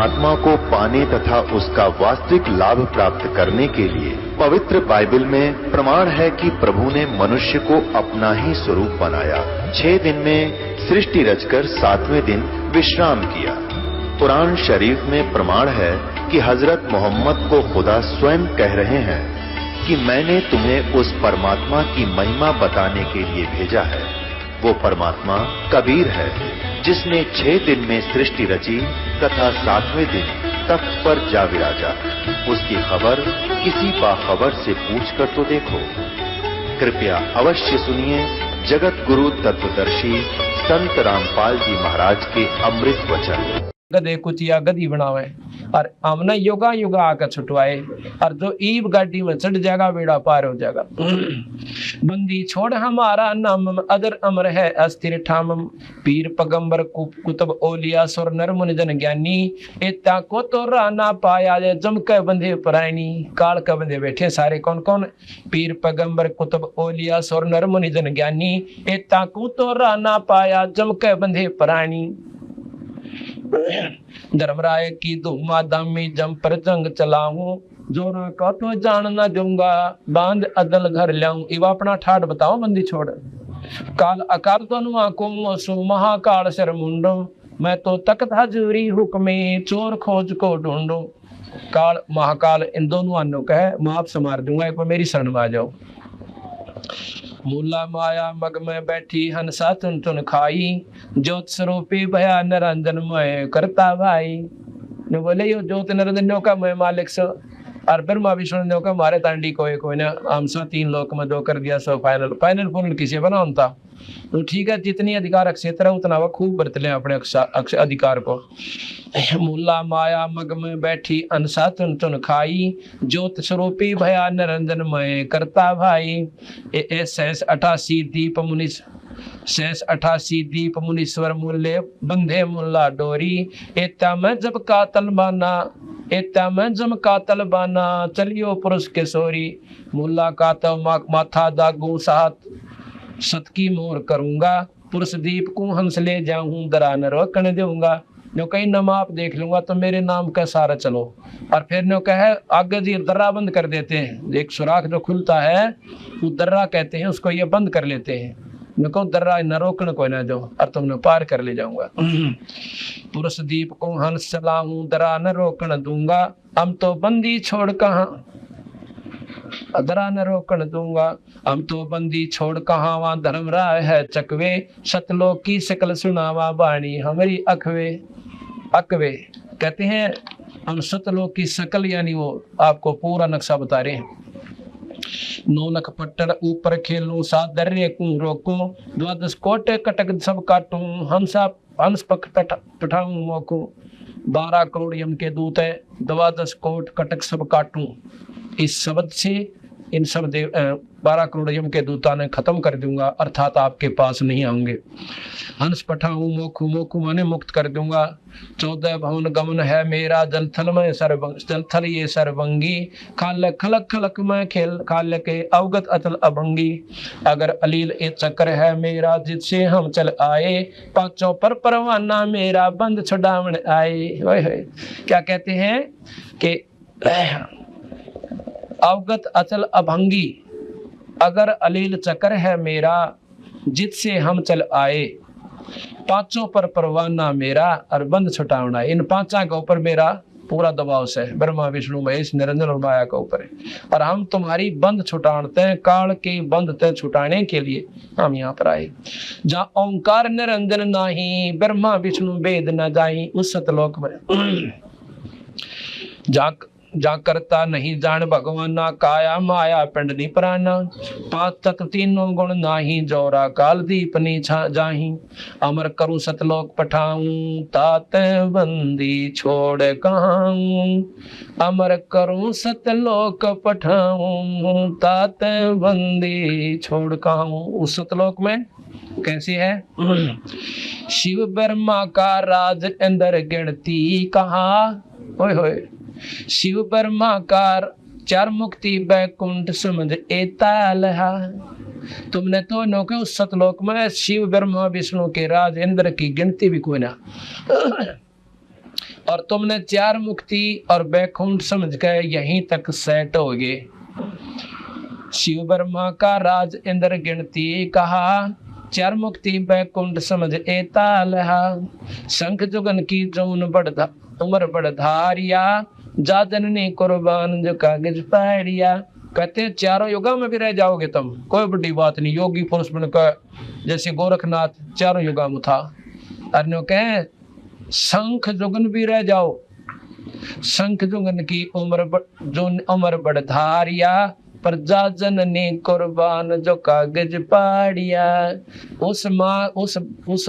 परमात्मा को पाने तथा उसका वास्तविक लाभ प्राप्त करने के लिए पवित्र बाइबल में प्रमाण है कि प्रभु ने मनुष्य को अपना ही स्वरूप बनाया। 6 दिन में सृष्टि रचकर 7वें दिन विश्राम किया। कुरान शरीफ में प्रमाण है कि हजरत मोहम्मद को खुदा स्वयं कह रहे हैं कि मैंने तुम्हें उस परमात्मा की महिमा बताने के लिए भेजा है। वो परमात्मा कबीर है जिसने 6 दिन में सृष्टि रची तथा 7वें दिन तख्त पर जा विराजा। उसकी खबर किसी बाखबर से पूछकर तो देखो। कृपया अवश्य सुनिए जगत गुरु तत्वदर्शी संत रामपाल जी महाराज के अमृत वचन। गधे कुचिया गधी बनावे और हमने योगा योगा आकर छुटवाए और जो ईब गाड़ी में चढ़ जाएगा बेड़ा पार हो जाएगा। बंदी छोड़ हमारा नाम अदर अमर है अस्थिर ठामम। पीर पैगंबर कुतुब ओलिया सुर नर मुनि जन ज्ञानी एता को तो राना पाया जे जम के बंधे परायणी। काल का बंधे बैठे सारे कौन कौन? पीर पैगंबर कुतुब ओलिया सुर नर मुनि जन ज्ञानी एता को तो राना पाया जम के बंधे परायणी। धर्मराय की धूमा दामी जम पर जंग चलाऊं जोरा का तो जान न दूंगा बांध अदल घर लाऊं। इवा अपना ठाट बताओ बंदी छोड़। काल अकार तो आंखों सो महाकाल सर मुंडो मैं तो तख्त हजूरी हुक्मे चोर खोज को ढूंढो। काल महाकाल इन दोनों अन्नों का है, मैं आप संवार दूंगा, एक बार मेरी शरण में आ जाओ। मूला माया मग में बैठी हंसा तुन तुन खाई ज्योत स्वरूपी भया निरंजन मय करता भाई। ने बोले यो ज्योत निरंजन का मैं मालिक सो और ब्रह्मा विष्णु ने का मारे तांडी कोई ना हम सो 3 लोक में 2 कर दिया सो फाइनल पूर्ण किसे बना था। तो ठीक है, जितनी अधिकार क्षेत्र है उतना वह खूब बरत ले अपने अधिकार को। मूला माया मग में बैठी अनसा तुन तुन खाई ज्योत स्वरूपी भया निरंजन मय करता भाई। शेष 88 दीप मुनि शेष 88 दीप मुनीश्वर मूल्य बंधे मुल्ला डोरी। एता में जब कातल बाना एता में जम कातल बाना चलियो पुरुष के सोरी। मुल्ला का तो माथा दागू साथ सतकी मोर करूंगा पुरुष दीप को हंस ले जाऊं दरा न रोकने दूंगा। नो कहीं नम आप देख लूंगा तो मेरे नाम का सारा चलो। और फिर नो कहे आगे जी दर्रा बंद कर देते हैं, एक सुराख जो खुलता है वो दर्रा कहते हैं, उसको ये बंद कर लेते हैं। मैं कहूँ दर्रा न रोकने को ना जो और तुमने पार कर ले जाऊंगा। पुरुष दीप को हंस चलाऊं दरा न रोकन दूंगा हम तो बंदी छोड़ कहाँ दरा न रोकन दूंगा। हम तो बंदी छोड़ कहाँ वहाँ धर्मराय है चकवे सतलोक की शकल सुनावा बाणी हमारी अखवे। अकवे कहते हैं हम सतलोक की शकल यानी वो आपको पूरा नक्शा बता रहे हैं। 9 लाख पट्टन ऊपर खेलूं सात दर्रे को रोकूं 12 कोटे कटक सब काटूं हंस पक पठाऊं मोकूं 12 करोड़ यम के दूत है 12 कोट कटक सब काटूं। इस शब्द से इन सब 12 करोड़ यम के दूता ने खत्म कर दूंगा, अर्थात आपके पास नहीं आऊंगे। हंस पठाऊं मोखू मोखू माने मुक्त कर दूंगा। 14 भवन गमन है मेरा जलथल में जलथल ये सरभंगी खाल खलक खलक में खेल खाल के अवगत अचल अभंगी। अगर अलील ए चक्र है मेरा जिससे हम चल आए पांचों पर परवाना मेरा बंद छुड़ावन आए। क्या कहते हैं कि अवगत अचल अभंगी अगर अलील चक्र है मेरा जिससे हम चल आए पांचों पर परवाना मेरा और बंद छुटावना। इन 5 के ऊपर मेरा पूरा दबाव से ब्रह्मा विष्णु महेश निरंजन और माया के ऊपर है और हम तुम्हारी बंद छुटाते हैं काल के बंद ते छुटाने के लिए हम यहाँ पर आए। जहाँ ओंकार निरंजन नाही ब्रह्मा विष्णु वेद न जाई उस सतलोक में जा करता नहीं जान भगवाना काया माया पिंडनी प्राणा 5 तक 3 गुण नाही जोरा काल दीपनी जाही। अमर करूं सतलोक पठाऊं तात बंदी छोड़ कहाऊं अमर करूं सतलोक पठाऊं तात बंदी छोड़ कहाऊं। उस सतलोक में कैसी है शिव ब्रह्मा का राज अंदर गिनती कहा ओए होए शिव ब्रह्माकार 4 मुक्ति बैकुंठ समझ एताल है। तुमने तो नौके उस सतलोक में शिव ब्रह्मा विष्णु के राज इंद्र की गिनती भी कोई ना। और तुमने चार मुक्ति और बैकुंठ समझ के यहीं तक सेट हो गए। शिव ब्रह्मा का राज इंद्र गिनती कहा, चार मुक्ति बैकुंठ समझ एताल है। शंख जुगन की जौन बढ़ा उम्र बढ़धारिया, जा जननी कुर्बान जो कागज पाड़िया। कहते हैं चारों युगों में भी रह जाओगे तुम, कोई बड़ी बात नहीं। योगी पुरुष बनकर जैसे गोरखनाथ चारों युगों में था। अरे कहे शंख जुगन भी रह जाओ, शंख जुगन की उम्र बढ़धारिया, पर जा जननी कुर्बान जो कागज पाड़िया। उस माँ उस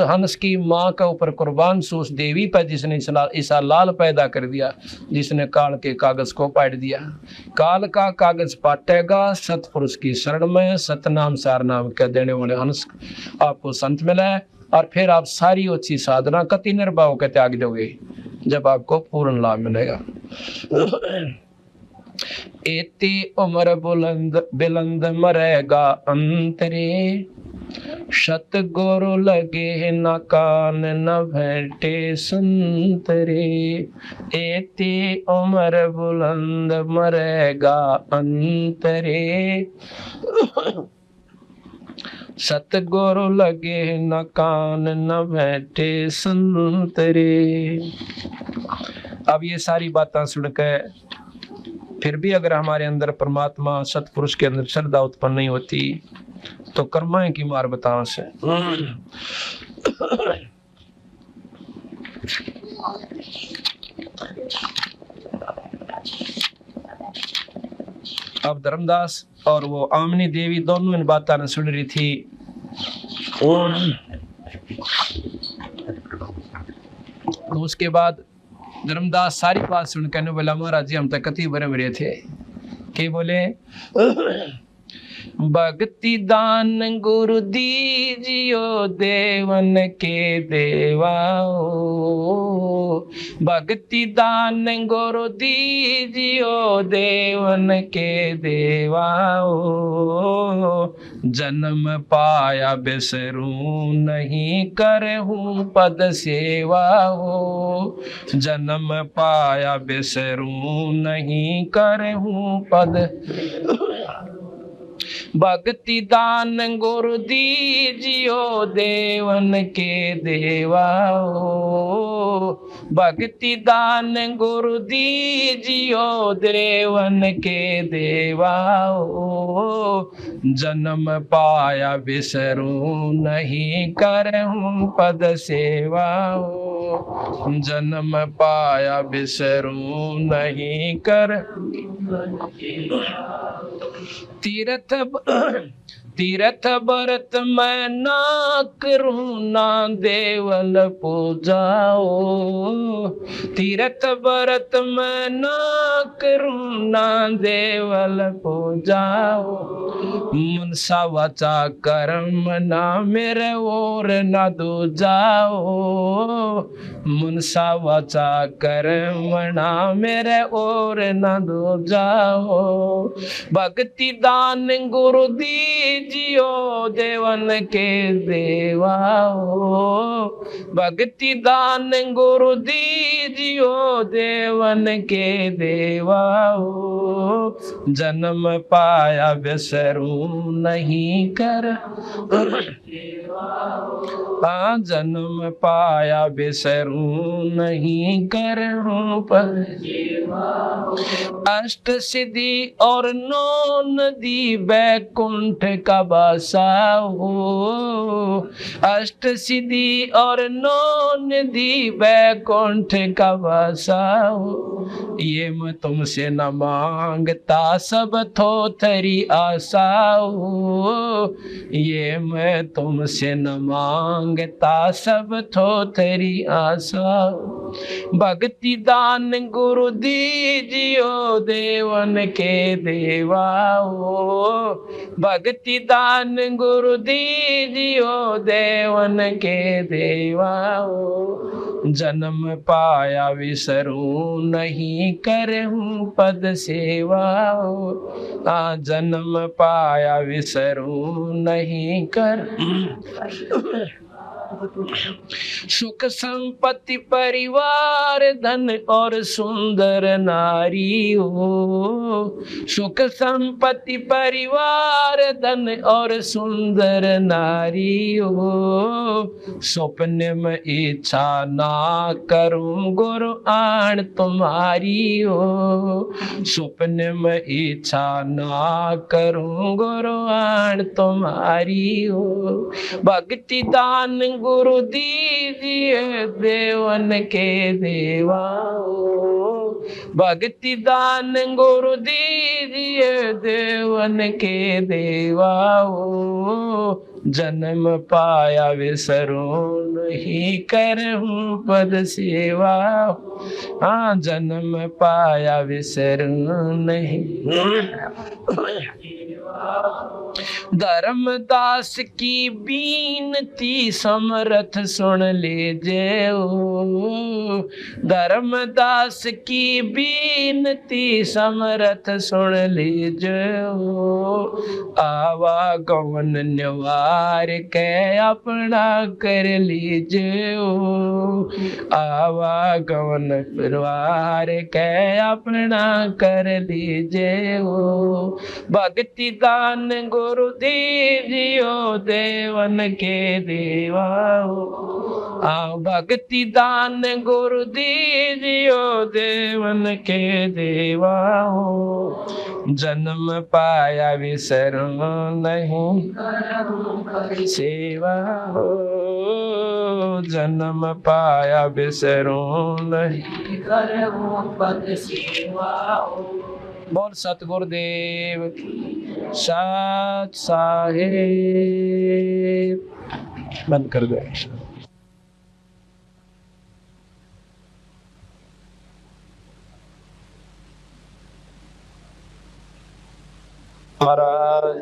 हंस की माँ के ऊपर कुर्बान से उस देवी पर जिसने ईसा लाल पैदा कर दिया, जिसने काल के कागज को पाट दिया। काल का कागज पाटेगा सतपुरुष की शरण में, सतनाम सार नाम के देने वाले हंस आपको संत मिला, और फिर आप सारी अच्छी साधना कति निर्भाव के त्याग दोगे जब आपको पूर्ण लाभ मिलेगा। एती उम्र बुलंद मरेगा अंतरे, सतगुरु लगे न कान न भेंटे संतरे। एती उम्र बुलंद मरेगा अंतरे, सतगुरु लगे न कान न बैठे संतरे। अब ये सारी बातें सुनकर फिर भी अगर हमारे अंदर परमात्मा सतपुरुष के अंदर श्रद्धा उत्पन्न नहीं होती तो कर्माएं की मार बताओ से। अब धर्मदास और वो आमनी देवी दोनों इन बातों ने सुन रही थी। तो उसके बाद धर्मदास सारी बात सुन कहने बोला, महाराज जी हम तो कति भरम रहे थे कि बोले भक्ति दान गुरु दीजियो देवन के देवाओ। भक्ति दान गुरु दीजियो देवन के देवाओ। जन्म पाया बिसरू नहीं करहूँ पद सेवाओ। जन्म पाया बिसरू नहीं करहूँ पद। भक्ति दान गुरु दीजियो देवन के देवाओ। भक्ति दान गुरु दीजियो देवन के देवाओ। जन्म पाया बिसरू नहीं करहूँ पद सेवाओ। जन्म पाया बिसरू नहीं कर। तीर्थ व्रत मैं ना करूँ ना देवल पूजाओ। तीर्थ व्रत मैं ना करूँ ना देवल पूजाओ। मनसा वाचा कर्म ना मेरे और ना दो जाओ। मनसा वाचा कर्म ना मेरे और ना दो जाओ। भक्ति दान गुरु दीजियो देवन के देवाओ। भक्ति दान गुरु दीजियो देवन के देवाओ। जन्म पाया बिसरू नहीं कर। जन्म पाया बिसरू नहीं करहूँ पर। अष्ट सिद्धि और नौ नदी बैकुंठ का बासा हो। अष्ट सिद्धि और नौ नदी बैकुंठ का बासा हो। ये मैं तुमसे न मांगता सब थोथरी आशा हो। ये मैं तुमसे न मांगता सब थोथरी आशा हो। भक्ति दान गुरु दीजियो देवन के देवाओ। भक्ति दान गुरु दीजियो देवन के देवाओ। जन्म पाया विसरू नहीं करहूँ पद सेवाओ। जन्म पाया विसरू नहीं कर। सुख संपत्ति परिवार धन और सुंदर नारी हो। सुख संपत्ति परिवार धन और सुंदर नारी हो। स्वप्न में इच्छा ना करूं गुरु आन तुम्हारी हो। स्वप्न में इच्छा ना करूं गुरु आन तुम्हारी हो। भक्ति दान गुरु दीजिए देवन के देवा हो। भक्ति दान गुरु दीजिए देवन के देवा हो। जन्म पाया विसरो नहीं करहूं पद सेवा। हाँ जन्म पाया विसरो नहीं। धर्मदास की बीनती समरथ सुन लीजिए ओ। धर्मदास की बीनती समरथ सुन लीजिए ओ। आवागमन निवार के अपना कर लीजिए ओ। आवागमन परिवार के अपना कर लीजिए ओ। भक्ति दान गुरु दीजियो देवन के देवा हो। भक्ति दान गुरु दीजियो देवन के देवा हो। जन्म पाया विसरो नहीं सेवा हो। जन्म पाया विसरो नहीं पद सेवा हो। बोल सतगुरुदेव की साथ साहेब। बंद कर दो। महाराज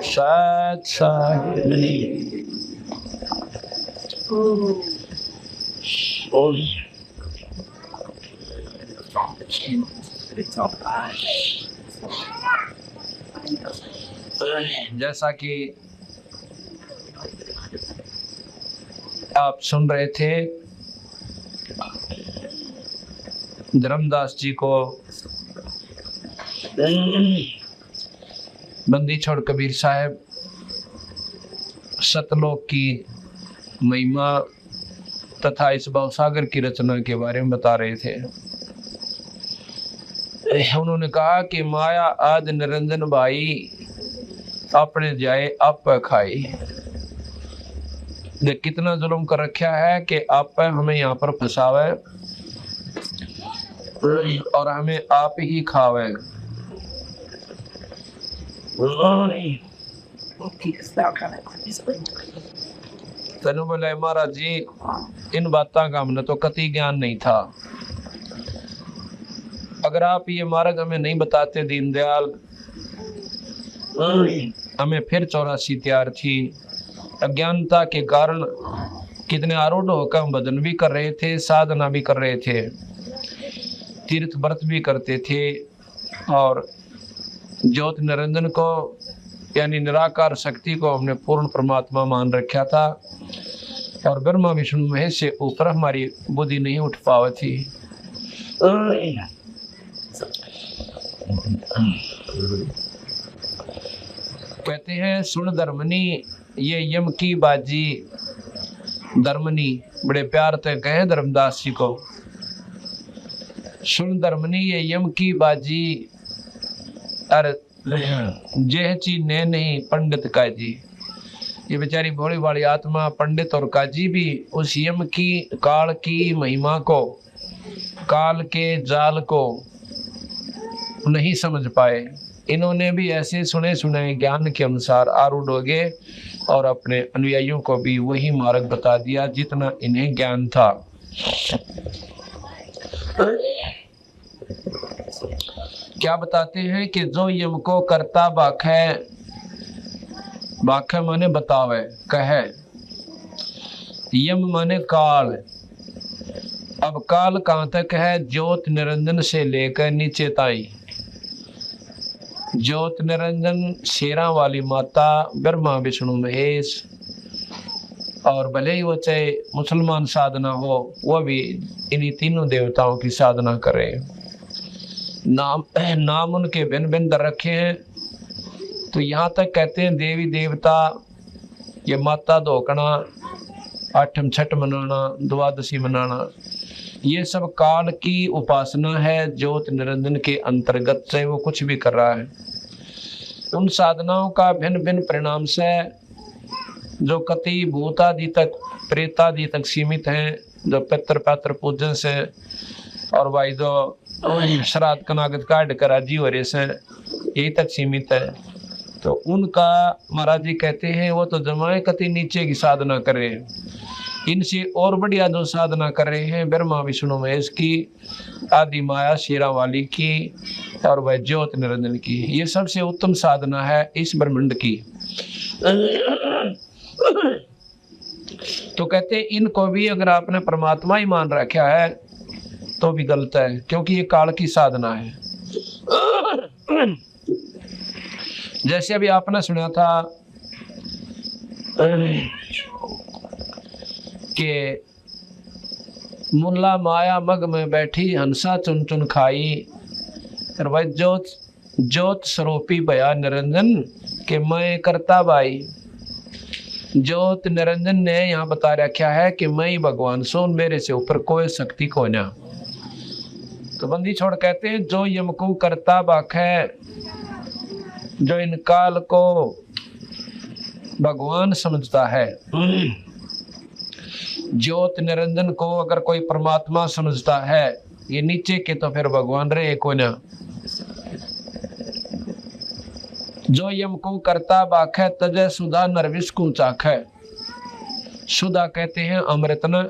साथ साहेब जैसा कि आप सुन रहे थे, धर्मदास जी को बंदी छोड़ कबीर साहब सतलोक की महिमा तथा इस भवसागर की रचना के बारे में बता रहे थे। उन्होंने कहा कि माया आदि निरंजन भाई अपने जाए आप खाई। देख कितना जुल्म कर रखा है कि आप हमें यहाँ पर फंसावे और हमें आप ही खावे। तेनू बोले महाराज जी इन बातों का हमने तो कति ज्ञान नहीं था। अगर आप ये मार्ग हमें नहीं बताते दीनदयाल, हमें फिर 84 तैयार थी। अज्ञानता के कारण कितने आरूढ़ होकर हम भजन भी कर रहे थे, साधना भी कर रहे थे, तीर्थ व्रत भी करते थे और ज्योत निरंजन को यानी निराकार शक्ति को हमने पूर्ण परमात्मा मान रखा था और ब्रह्मा विष्णु महेश से ऊपर हमारी बुद्धि नहीं उठ पावा थी। कहते हैं सुन धर्मनी ये यम की बाजी। धर्मनी बड़े प्यार से कहे धर्मदास जी को, सुन धर्मनी ये यम की बाजी। अरे जेह ची ने नहीं पंडित काजी। ये बेचारी भोली वाली आत्मा पंडित और काजी भी उस यम की काल की महिमा को, काल के जाल को नहीं समझ पाए। इन्होंने भी ऐसे सुने सुनाए ज्ञान के अनुसार आरूढ़ हो गए और अपने अनुयायियों को भी वही मार्ग बता दिया जितना इन्हें ज्ञान था। क्या बताते हैं कि जो यम को करता बाखे, बाखे माने बतावे, कहे, यम माने काल। अब काल कहाँ तक है? ज्योत निरंजन से लेकर नीचे ताई। ज्योत निरंजन शेरा वाली माता, ब्रह्मा विष्णु महेश और भले ही वो चाहे मुसलमान साधना हो, वो भी इन्हीं तीनों देवताओं की साधना करे। नाम उनके भिन्न भिन्न दर रखे हैं। तो यहाँ तक कहते हैं देवी देवता, ये माता धोकना, आठम छठ मनाना, द्वादशी मनाना, ये सब काल की उपासना है। ज्योत निरंजन के अंतर्गत से वो कुछ भी कर रहा है। उन साधनाओं का भिन्न भिन्न परिणाम से जो कति भूतादि तक, प्रेतादि तक सीमित हैं, जो पितृ पात्र पूजन से और भाई जो श्राद्ध कनागत काट कर राजी हो रहे से यही तक सीमित है। तो उनका महाराज जी कहते हैं वो तो जमाए कति नीचे की साधना कर रहे हैं। इनसे और बढ़िया जो साधना कर रहे हैं ब्रह्मा विष्णु महेश की, आदि माया शेरा वाली की और वह ज्योत निरंजन की, ये सबसे उत्तम साधना है इस ब्रह्मांड की। तो कहते इनको भी अगर आपने परमात्मा ही मान रखा है तो भी गलत है, क्योंकि ये काल की साधना है। जैसे अभी आपने सुना था कि मुल्ला माया मग में बैठी हंसा चुन चुन खाई, और वह ज्योत स्वरूपी भया निरंजन के मैं करता भाई। ज्योत निरंजन ने यहाँ बता रखा है कि मैं ही भगवान सो, मेरे से ऊपर कोई शक्ति को ना। तो बंदी छोड़ कहते हैं जो यम को करता बाक है, जो इन काल को भगवान समझता है। ज्योत निरंजन को अगर कोई परमात्मा समझता है, ये नीचे के तो फिर भगवान रहे को ना। जो यम को करता बाक है, तजय सुधा नरविश को चाख है। सुधा कहते हैं अमृत न,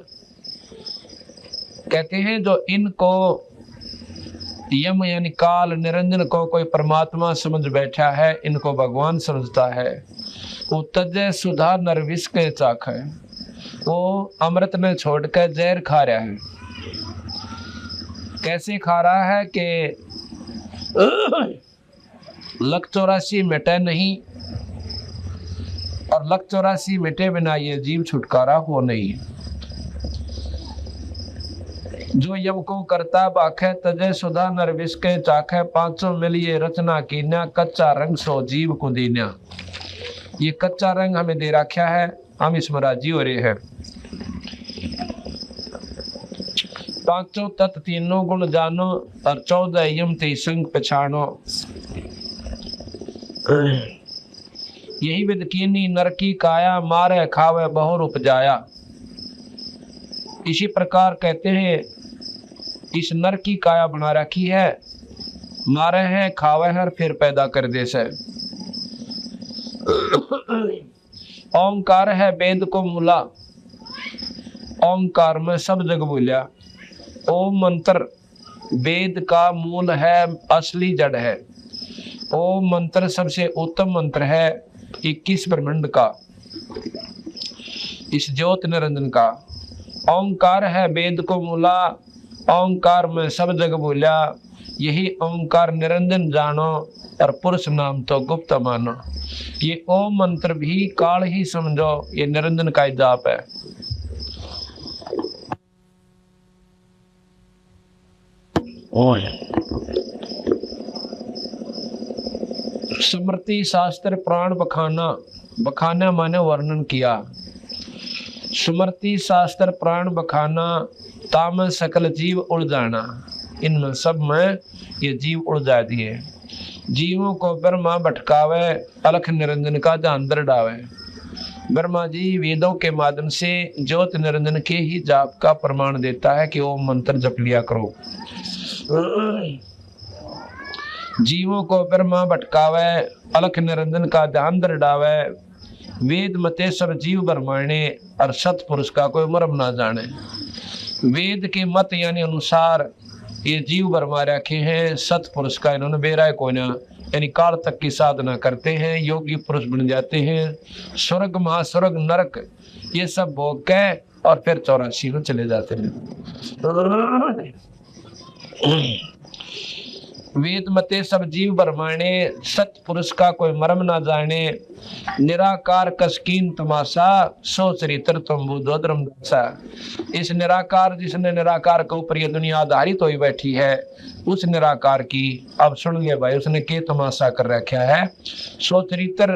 कहते हैं जो इनको यम यानी काल निरंजन को कोई परमात्मा समझ बैठा है, इनको भगवान समझता है, वो तजय सुधा नरविश के चाख है। वो अमृत ने छोड़कर जहर खा रहा है। कैसे खा रहा है कि लक 84 मिटे नहीं, और लक 84 मिटे बिना ये जीव छुटकारा हो नहीं। जो यम को करता बाखे, तजय सुधा नरविश के चाखे, 500 मिलिए रचना कीन्या, कच्चा रंग सो जीव को दीन्या। ये कच्चा रंग हमें दे रखा है, हम इसमें राजी हो रहे हैं। 500 तत्व तीनों गुण जानो, और 14 यम ते संग पछानो। यही विद कीनी नर की काया, मारे खावे बहुर उपजाया। इसी प्रकार कहते हैं इस नर की काया बना रखी है, मारे हैं खावे है फिर पैदा कर दे से। ओंकार है वेद को मूला, ओंकार में सब जग बोलिया। ओम मंत्र वेद का मूल है, असली जड़ है। ओम मंत्र सबसे उत्तम मंत्र है 21 ब्रह्मांड का, इस ज्योत निरंजन का। ओंकार है वेद को मूला, ओंकार में सब जग बोलिया। यही ओंकार निरंजन जानो, और पुरुष नाम तो गुप्त मानो। ये ओम मंत्र भी काल ही समझो, ये निरंजन का जाप है। स्मृति शास्त्र प्राण बखाना, बखाना माने वर्णन किया। स्मृति शास्त्र प्राण बखाना, ताम सकल जीव उड़ जाना। इनमें सब में ये जीव उड़ जा दिए। जीवों को ब्रह्मा भटकावे, अलख निरंजन का ध्यान दर डावे। ब्रह्मा जी वेदों के माध्यम से ज्योत निरंजन के ही जाप का प्रमाण देता है कि ओम मंत्र जप लिया करो। जीवों को ब्रह्मा भटकावे, अलख निरंजन का ध्यान दर डावे। वेद मते सब जीव ब्रह्माणे, और सतपुरुष का कोई मर्म ना जाने। वेद के मत यानी अनुसार ये जीव बरमा रखे हैं, सतपुरुष का इन्होंने बेरा को ना, यानी काल तक की साधना करते हैं, योगी पुरुष बन जाते हैं। स्वर्ग महास्वर्ग नरक ये सब भोग के और फिर 84 में चले जाते हैं। वेद मते सब जीव बरमाने, सत पुरुष का कोई मर्म ना जाने। निराकार कसकीन तमाशा, सो चरित्र तुम बुद्धो धर्मदासा। इस निराकार, जिसने निराकार के ऊपर ये दुनिया आधारित हुई बैठी है, उस निराकार की अब सुन लिया भाई, उसने के तमाशा कर रखा है। सो चरित्र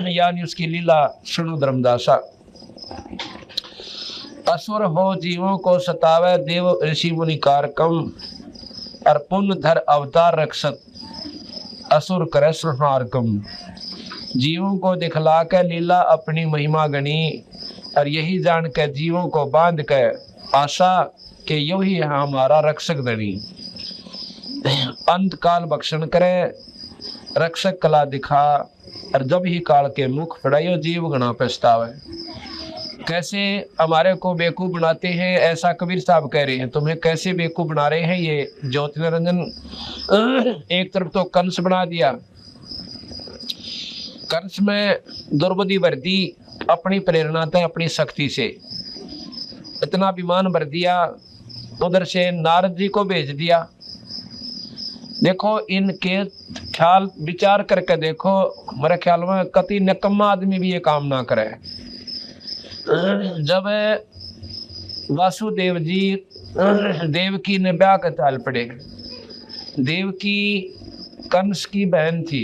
यानी उसकी लीला सुनो धर्मदासा। असुर हो जीवों को सतावे, देव ऋषि मुनि कारकम। और पुण्य धर अवतार रक्षत, असुर करे संहारकम। जीवों को दिखला के लीला अपनी महिमा गणी, और यही जान के जीवों को बांध के आशा के यो ही हमारा रक्षक धनी। अंत काल भक्षण करे, रक्षक कला दिखा, और जब ही काल के मुख फड़ायो जीव गणा पछतावे। कैसे हमारे को बेवकूफ बनाते हैं, ऐसा कबीर साहब कह रहे हैं। तुम्हें कैसे बेवकूफ बना रहे हैं ये ज्योति निरंजन। एक तरफ तो कंस बना दिया, कंस में दुर्बुद्धि भर दी अपनी प्रेरणा से, अपनी शक्ति से इतना अभिमान भर दिया। उधर से नारद जी को भेज दिया। देखो इनके ख्याल विचार करके देखो, मेरे ख्याल में कति निकम्मा आदमी भी ये काम ना करे। जब वासुदेव जी देवकी ने ब्याह का ताल पड़े, देवकी कंस की बहन थी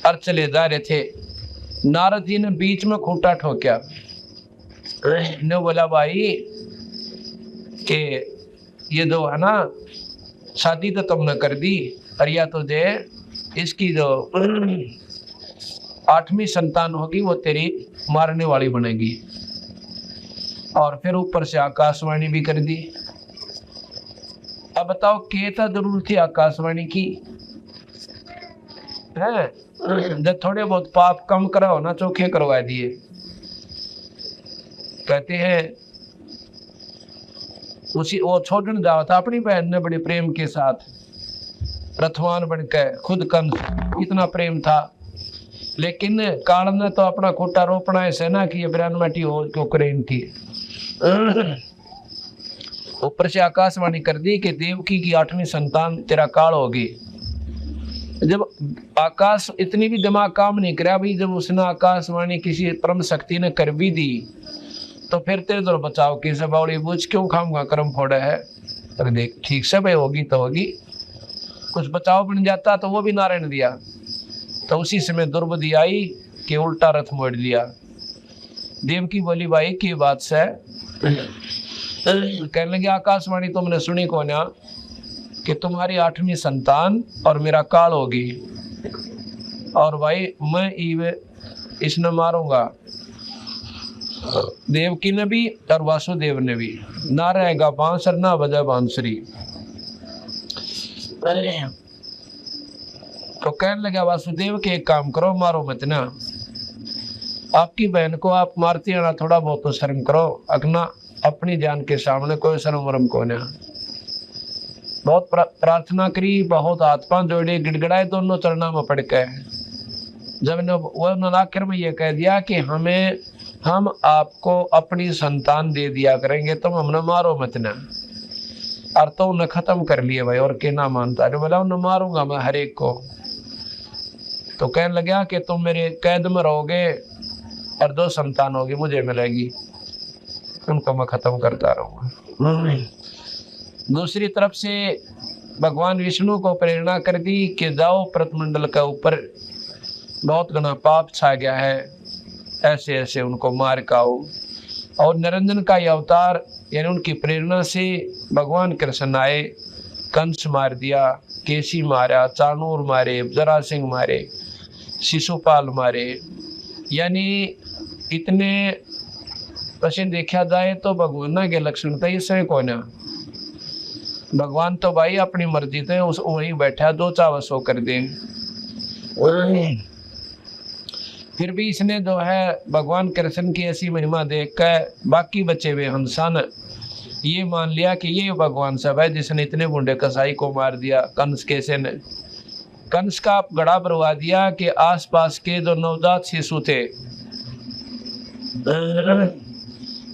और चले जा रहे थे। नारद जी ने बीच में खूंटा ठोका, ने बोला भाई कि ये दो है ना, शादी तो तुमने कर दी, और या तुझे इसकी जो 8वीं संतान होगी वो तेरी मारने वाली बनेगी। और फिर ऊपर से आकाशवाणी भी कर दी। अब बताओ क्या जरूर थी आकाशवाणी की है? जब थोड़े बहुत पाप कम कराओ ना, चोखे करवा दिए। कहते हैं उसी वो छोड़ने जाओ था अपनी बहन ने बड़े प्रेम के साथ, रथवान बनकर खुद कंस, इतना प्रेम था। लेकिन काल ने तो अपना खोटा रोपना है सेना की 92 हो क्यों करें थी। ऊपर से आकाशवाणी कर दी कि देवकी की 8वीं संतान तेरा काल होगी। जब आकाश इतनी भी दिमाग काम नहीं करा भाई, जब उसने आकाशवाणी किसी परम शक्ति ने कर भी दी, तो फिर तेरे तो बचाओ की सब बावड़ी बुझ क्यों खाऊंगा कर्म फोड़ा है। तो देख ठीक से भाई होगी तो होगी, कुछ बचाव बन जाता तो वो भी नारायण दिया। तो उसी समय दुर्बुद्धि आई कि उल्टा रथ मोड़ दिया। देवकी बोली भाई की बात से, कहने लगे आकाशवाणी तुमने सुनी को ना कि तुम्हारी 8वीं संतान और मेरा काल होगी, और भाई मैं इसने मारूंगा। देवकी ने भी और वासुदेव ने भी, ना रहेगा बांसुर ना बजा बांसुरी। तो कहने लगा वासुदेव के एक काम करो, मारो मत ना। आपकी बहन को आप मारती है ना, थोड़ा बहुत तो शर्म करो। अगना अपनी जान के सामने कोई शर्म वरम को ना। बहुत प्रार्थना करी, बहुत हाथ पांव जोड़े, गिड़गड़ाए दोनों चरणों में पड़ के। जब वो आखिर में ये कह दिया कि हम आपको अपनी संतान दे दिया करेंगे, तुम हमने मारो मत ना। और तो उन्हें खत्म कर लिए भाई, और के ना मानता है। बोला उन्हें मारूंगा मैं हर एक को। तो कहने लगा कि तुम मेरे कैद में रहोगे और 2 संतान होगी मुझे मिलेगी, उनको मैं खत्म करता रहूंगा। दूसरी तरफ से भगवान विष्णु को प्रेरणा कर दी कि जाओ प्रतमंडल के ऊपर बहुत घना पाप छा गया है, ऐसे ऐसे उनको मार काओ। और निरंजन का यह अवतार यानी उनकी प्रेरणा से भगवान कृष्ण आए, कंस मार दिया, केसी मारा, चाणूर मारे, जरासिंह मारे, शिशुपाल मारे। यानी इतने वैसे देखा जाए तो भगवान के लक्षण तो इसमें कौन है। भगवान तो भाई अपनी मर्जी से उस वहीं बैठा, जो चाव सो कर दे। फिर भी इसने जो है भगवान कृष्ण की ऐसी महिमा देख कर बाकी बचे हुए हंसान ये मान लिया कि ये भगवान सब है जिसने इतने बूढ़े कसाई को मार दिया। कंस कैसे ने कंस का गड़ा भरवा दिया कि आसपास के जो नवजात शिशु थे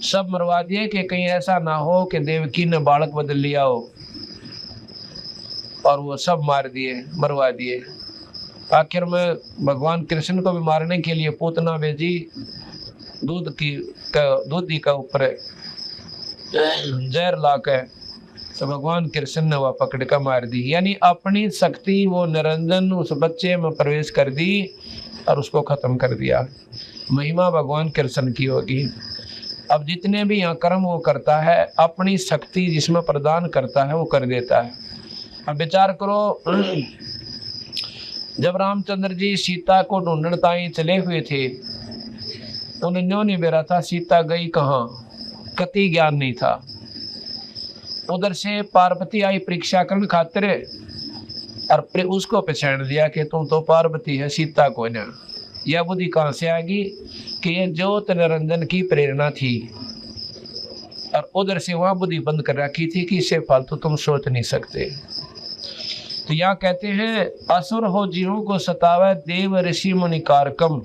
सब मरवा दिए कि कहीं ऐसा ना हो कि देवकी ने बालक बदल लिया हो। और वो सब मार दिए, मरवा दिए। आखिर में भगवान कृष्ण को भी मारने के लिए पूतना भेजी, दूधी का ऊपर जहर लाकर, तो भगवान कृष्ण ने वह पकड़ कर मार दी। यानी अपनी शक्ति वो निरंजन उस बच्चे में प्रवेश कर दी और उसको खत्म कर दिया। महिमा भगवान कृष्ण की होगी। अब जितने भी यहाँ कर्म वो करता है, अपनी शक्ति जिसमें प्रदान करता है वो कर देता है। अब विचार करो, जब रामचंद्र जी सीता को ढूंढने ताई चले हुए थे, उन्होंने नहीं बेरा था सीता गई कहाँ, कति ज्ञान नहीं था। उधर से पार्वती आई परीक्षा करने खातिर, और उसको पहचान दिया कि तुम तो पार्वती है, सीता को न। यह बुद्धि कहाँ से आ गई कि ये ज्योत निरंजन की प्रेरणा थी, और उधर से वहां बुद्धि बंद कर रखी थी कि इससे फालतू तुम सोच नहीं सकते। तो यहाँ कहते हैं, असुर हो जीवों को सतावे देव ऋषि मुनि कारकम।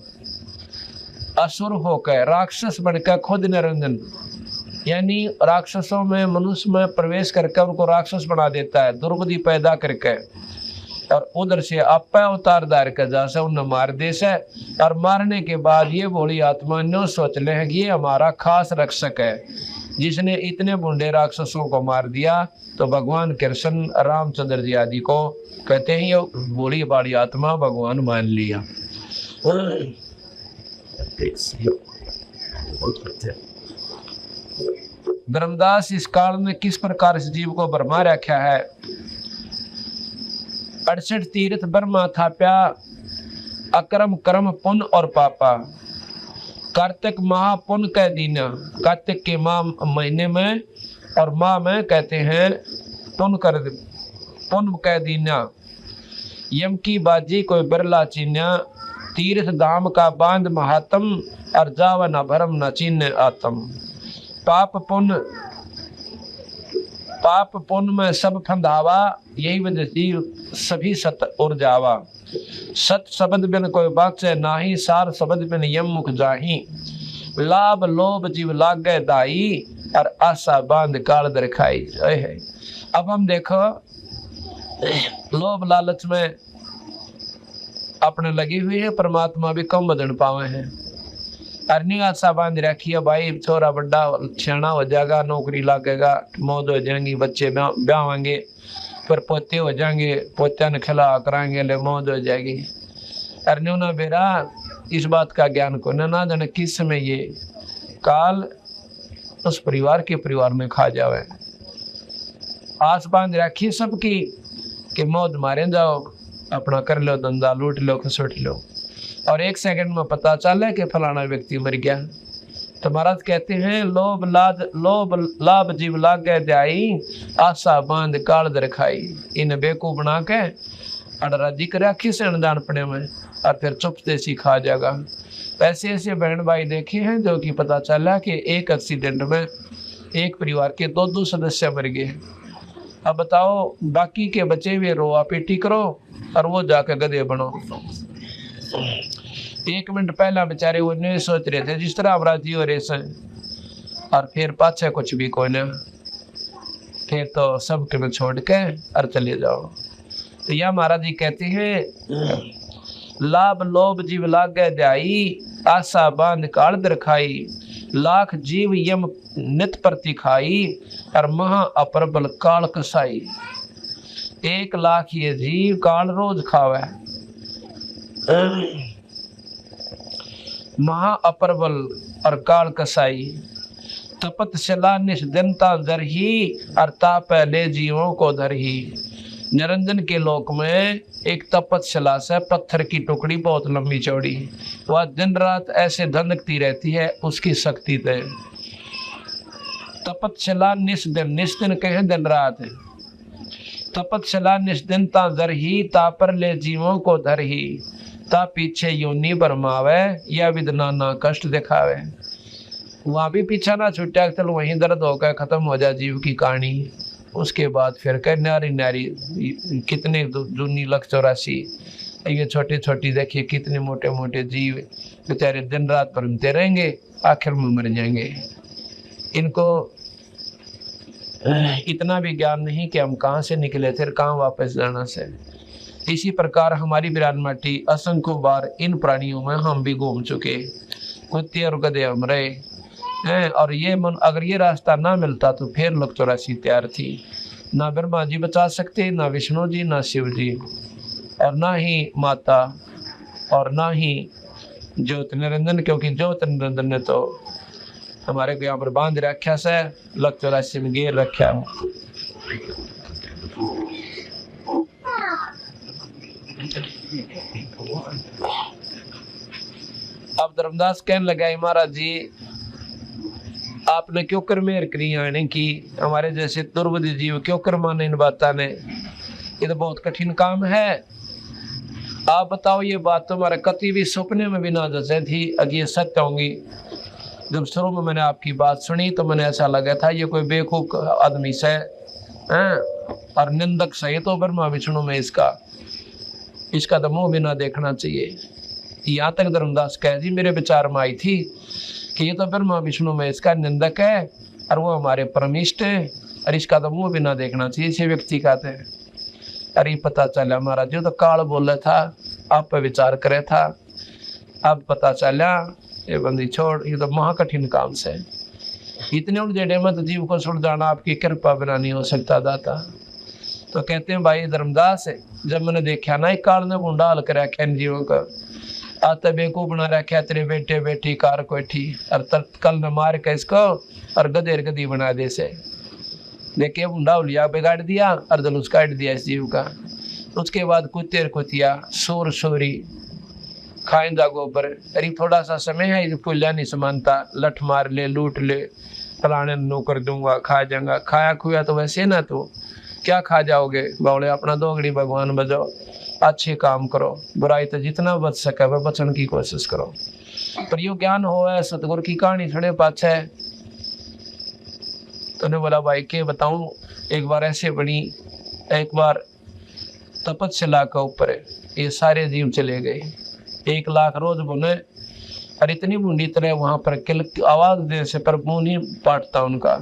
असुर होकर, राक्षस बनकर खुद निरंजन, यानी राक्षसों में मनुष्य में प्रवेश करके उनको राक्षस बना देता है, दुर्बुद्धि पैदा करके, और उधर से आप अवतार धार कर जा से उन्हें मार दे से। और मारने के बाद ये भोली आत्मा ने सोच ले कि ये हमारा खास रक्षक है, जिसने इतने बूढ़े राक्षसों को मार दिया। तो भगवान कृष्ण रामचंद्र जी आदि को कहते हैं ये भोली बाड़ी आत्मा भगवान मान लिया। धर्मदास इस काल में किस प्रकार इस जीव को भरमा रखा है। 68 तीर्थ ब्रह्मा थाप्या, अकर्म कर्म पुण्य और पापा। कार्तिक माह पुण्य कह दीना, कार्तिक के माह महीने में और माह में कहते हैं पुण्य कह दीना। यम की बाजी कोई बिरला चीन्या, तीर्थ धाम का बांध महात्म, और जावा न भरम न चिन्ह आत्म। पाप पुण्य में सब फंदावा, यही वजह जीव सभी सत उड़ जावा। सत शब्द बिन कोई बाचे नाही, सार शब्द बिन यम मुख जाही। लाभ लोभ जीव लागे दाई, और आशा बांध काल दर खाई। अब हम देखो, लोभ लालच में अपने लगी हुई है, परमात्मा भी कम बदन पावे हैं। अरनी आशा बांध रखी है, भाई छोरा बड़ा सियाना हो जाएगा, नौकरी लागेगा, मौज हो जाएंगी, बच्चे ब्याहेंगे, फिर पोते हो जाएंगे, पोत्या ने खिला कराएंगे, ले मौज हो जाएगी। अरनी ना बेरा इस बात का ज्ञान को ना जाने किस समय ये काल उस परिवार के परिवार में खा जावे। आस बांध रखी सबकी कि मौज मारे जाओ, अपना कर लो धंधा, लूट लो, खसोट लो, और 1 सेकंड में पता चले कि फलाना व्यक्ति मर गया। तो महाराज कहते हैं, लोभ लाभ जीव लागे जाई, आशा बांध काल दर खाई। इन बेकूफ बना के अड़राजी कर रखी से अनजान पड़े में, और फिर चुपते सी खा जाएगा। ऐसे ऐसे बहन भाई देखे हैं जो कि पता चला कि एक एक्सीडेंट में एक परिवार के 2 सदस्य मर गए। अब बताओ, बाकी के बचे हुए रोआ पीटी करो और वो जाकर गधे बनो। 1 मिनट पहला बेचारे वो नहीं सोच रहे थे जिस तरह हमारा जी हो रहे से, और फिर पाछे कुछ भी कोई ना, फिर तो सब के छोड़ के और चले जाओ। तो यह महाराज जी कहते हैं, लाभ लोभ जीव लागे जाई, आशा बांध काल दर खाई। लाख जीव यम नित प्रति खाई, और महा अपरबल काल कसाई। 1 लाख ये जीव काल रोज खावे। महा अपरबल और काल कसाई। तपतशिला निष्दिनता दरही, और ताप ले जीवों को धरही। निरंजन के लोक में एक तपतशिला से पत्थर की टुकड़ी बहुत लंबी चौड़ी, वह दिन रात ऐसे धधकती रहती है, उसकी शक्ति से। तपतशिला निष्दिन कहे दिन रात। तपतशिला निष्दिनता दरही, तापर ले जीवों को धरही। ता पीछे योनि बरमावे, या विदना ना कष्ट दिखावे। वहां भी पीछा ना छुट्टा, चल वहीं दर्द होकर खत्म हो जाए जीव की कहानी। उसके बाद फिर कह नारी नारी कितने जूनी 184, ये छोटे छोटी देखिए कितने मोटे मोटे जीव बेचारे दिन रात भरमते रहेंगे, आखिर में मर जाएंगे। इनको इतना भी ज्ञान नहीं कि हम कहाँ से निकले थे, कहाँ वापस जाना से। इसी प्रकार हमारी विरान माटी असंख्य बार इन प्राणियों में हम भी घूम चुके, कुत्ते और गधे हम रहे हैं। और ये मन अगर ये रास्ता ना मिलता तो फिर लोग 84 तैयार थी। ना ब्रह्मा जी बचा सकते, ना विष्णु जी, ना शिव जी, और ना ही माता, और ना ही ज्योत निरंजन, क्योंकि ज्योत निरंजन ने तो हमारे को यहाँ पर बांध रखा से, लग 84 में घेर रखा। अब धर्मदास कहने लगा, महाराज जी आपने क्यों कर मेहर करी आने की, हमारे जैसे दुर्बुद्धि जीव क्यों कर माने इन बातों ने, ये तो बहुत कठिन काम है। आप बताओ, ये बात तुम्हारे कति भी सपने में भी ना जैसे थी, अगर ये सत्य होंगी। जब शुरू में मैंने आपकी बात सुनी तो मैंने ऐसा लगा था ये कोई बेवकूफ आदमी से और निंदक से, तो ब्रह्मा विष्णु में इसका तो मुंह भी ना देखना चाहिए। यहाँ तक धर्मदास कह जी मेरे विचार में आई थी कि ये तो ब्रह्मा विष्णु में इसका निंदक है और वो हमारे परमिष्ट है, और इसका तो मुंह भी ना देखना चाहिए इसे व्यक्ति कहते हैं। अरे पता चला महाराज जो तो काल बोला था, आप पे विचार करे था, अब पता चला ये बंदी छोड़, ये तो महाकठिन काम से। इतने उलझे मत जीव को सुन जाना आपकी कृपा बिना नहीं हो सकता दाता। तो कहते हैं भाई धर्मदास, जब मैंने देखा ना काल ने डाल कर रखा इन जीवों का, आते बेकूफ बना रखा तेरे बेटे बेटी कार कोठी, और कल न मार के इसको और गधेर गधी बना दे से। देखे मुंडा उलिया बिगाड़ दिया और जलूस काट दिया इस जीव का। उसके बाद कुत्तेर कुतिया, सोर सोरी, खाइंदा गोबर। अरे थोड़ा सा समय है, पुलिया नहीं समानता, लठ मार ले, लूट ले, फलाने नौकर दूंगा, खा जाऊंगा। खाया खुया तो वैसे ना, तो क्या खा जाओगे बावड़े, अपना दोगड़ी भगवान बजाओ, अच्छे काम करो, बुराई तो जितना बच सके वह बचने की कोशिश करो। पर यो ज्ञान हो है सतगुरु की कहानी छड़े पाछे। तो ने बोला भाई के बताऊं, एक बार ऐसे बनी, एक बार तपस्या का ऊपर ये सारे जीव चले गए, 1 लाख रोज बुने, और इतनी बूंदी तरह वहां पर किल आवाज दे से पर मुंह नहीं पाटता उनका,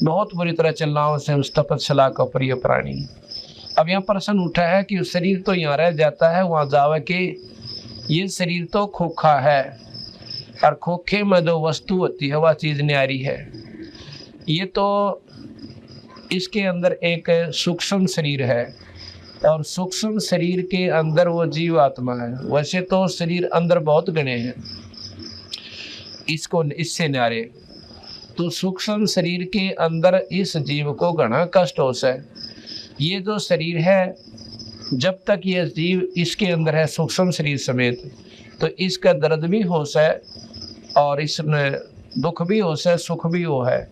बहुत बुरी तरह चिल्लाओं से उस तपस्या का प्रिय प्राणी। अब यहाँ प्रश्न उठा है कि शरीर तो यहाँ रह जाता है, वहां जावे कि ये शरीर तो खोखा है, और खोखे में जो वस्तु होती है वह चीज न्यारी है। ये तो इसके अंदर एक सूक्ष्म शरीर है, और सूक्ष्म शरीर के अंदर वो जीव आत्मा है। वैसे तो शरीर अंदर बहुत गणे हैं, इसको इससे न्यारे, तो सूक्ष्म शरीर के अंदर इस जीव को घना कष्ट हो से। ये जो शरीर है, जब तक ये जीव इसके अंदर है सूक्ष्म शरीर समेत, तो इसका दर्द भी हो से, और इसमें दुख भी हो से, सुख भी हो है।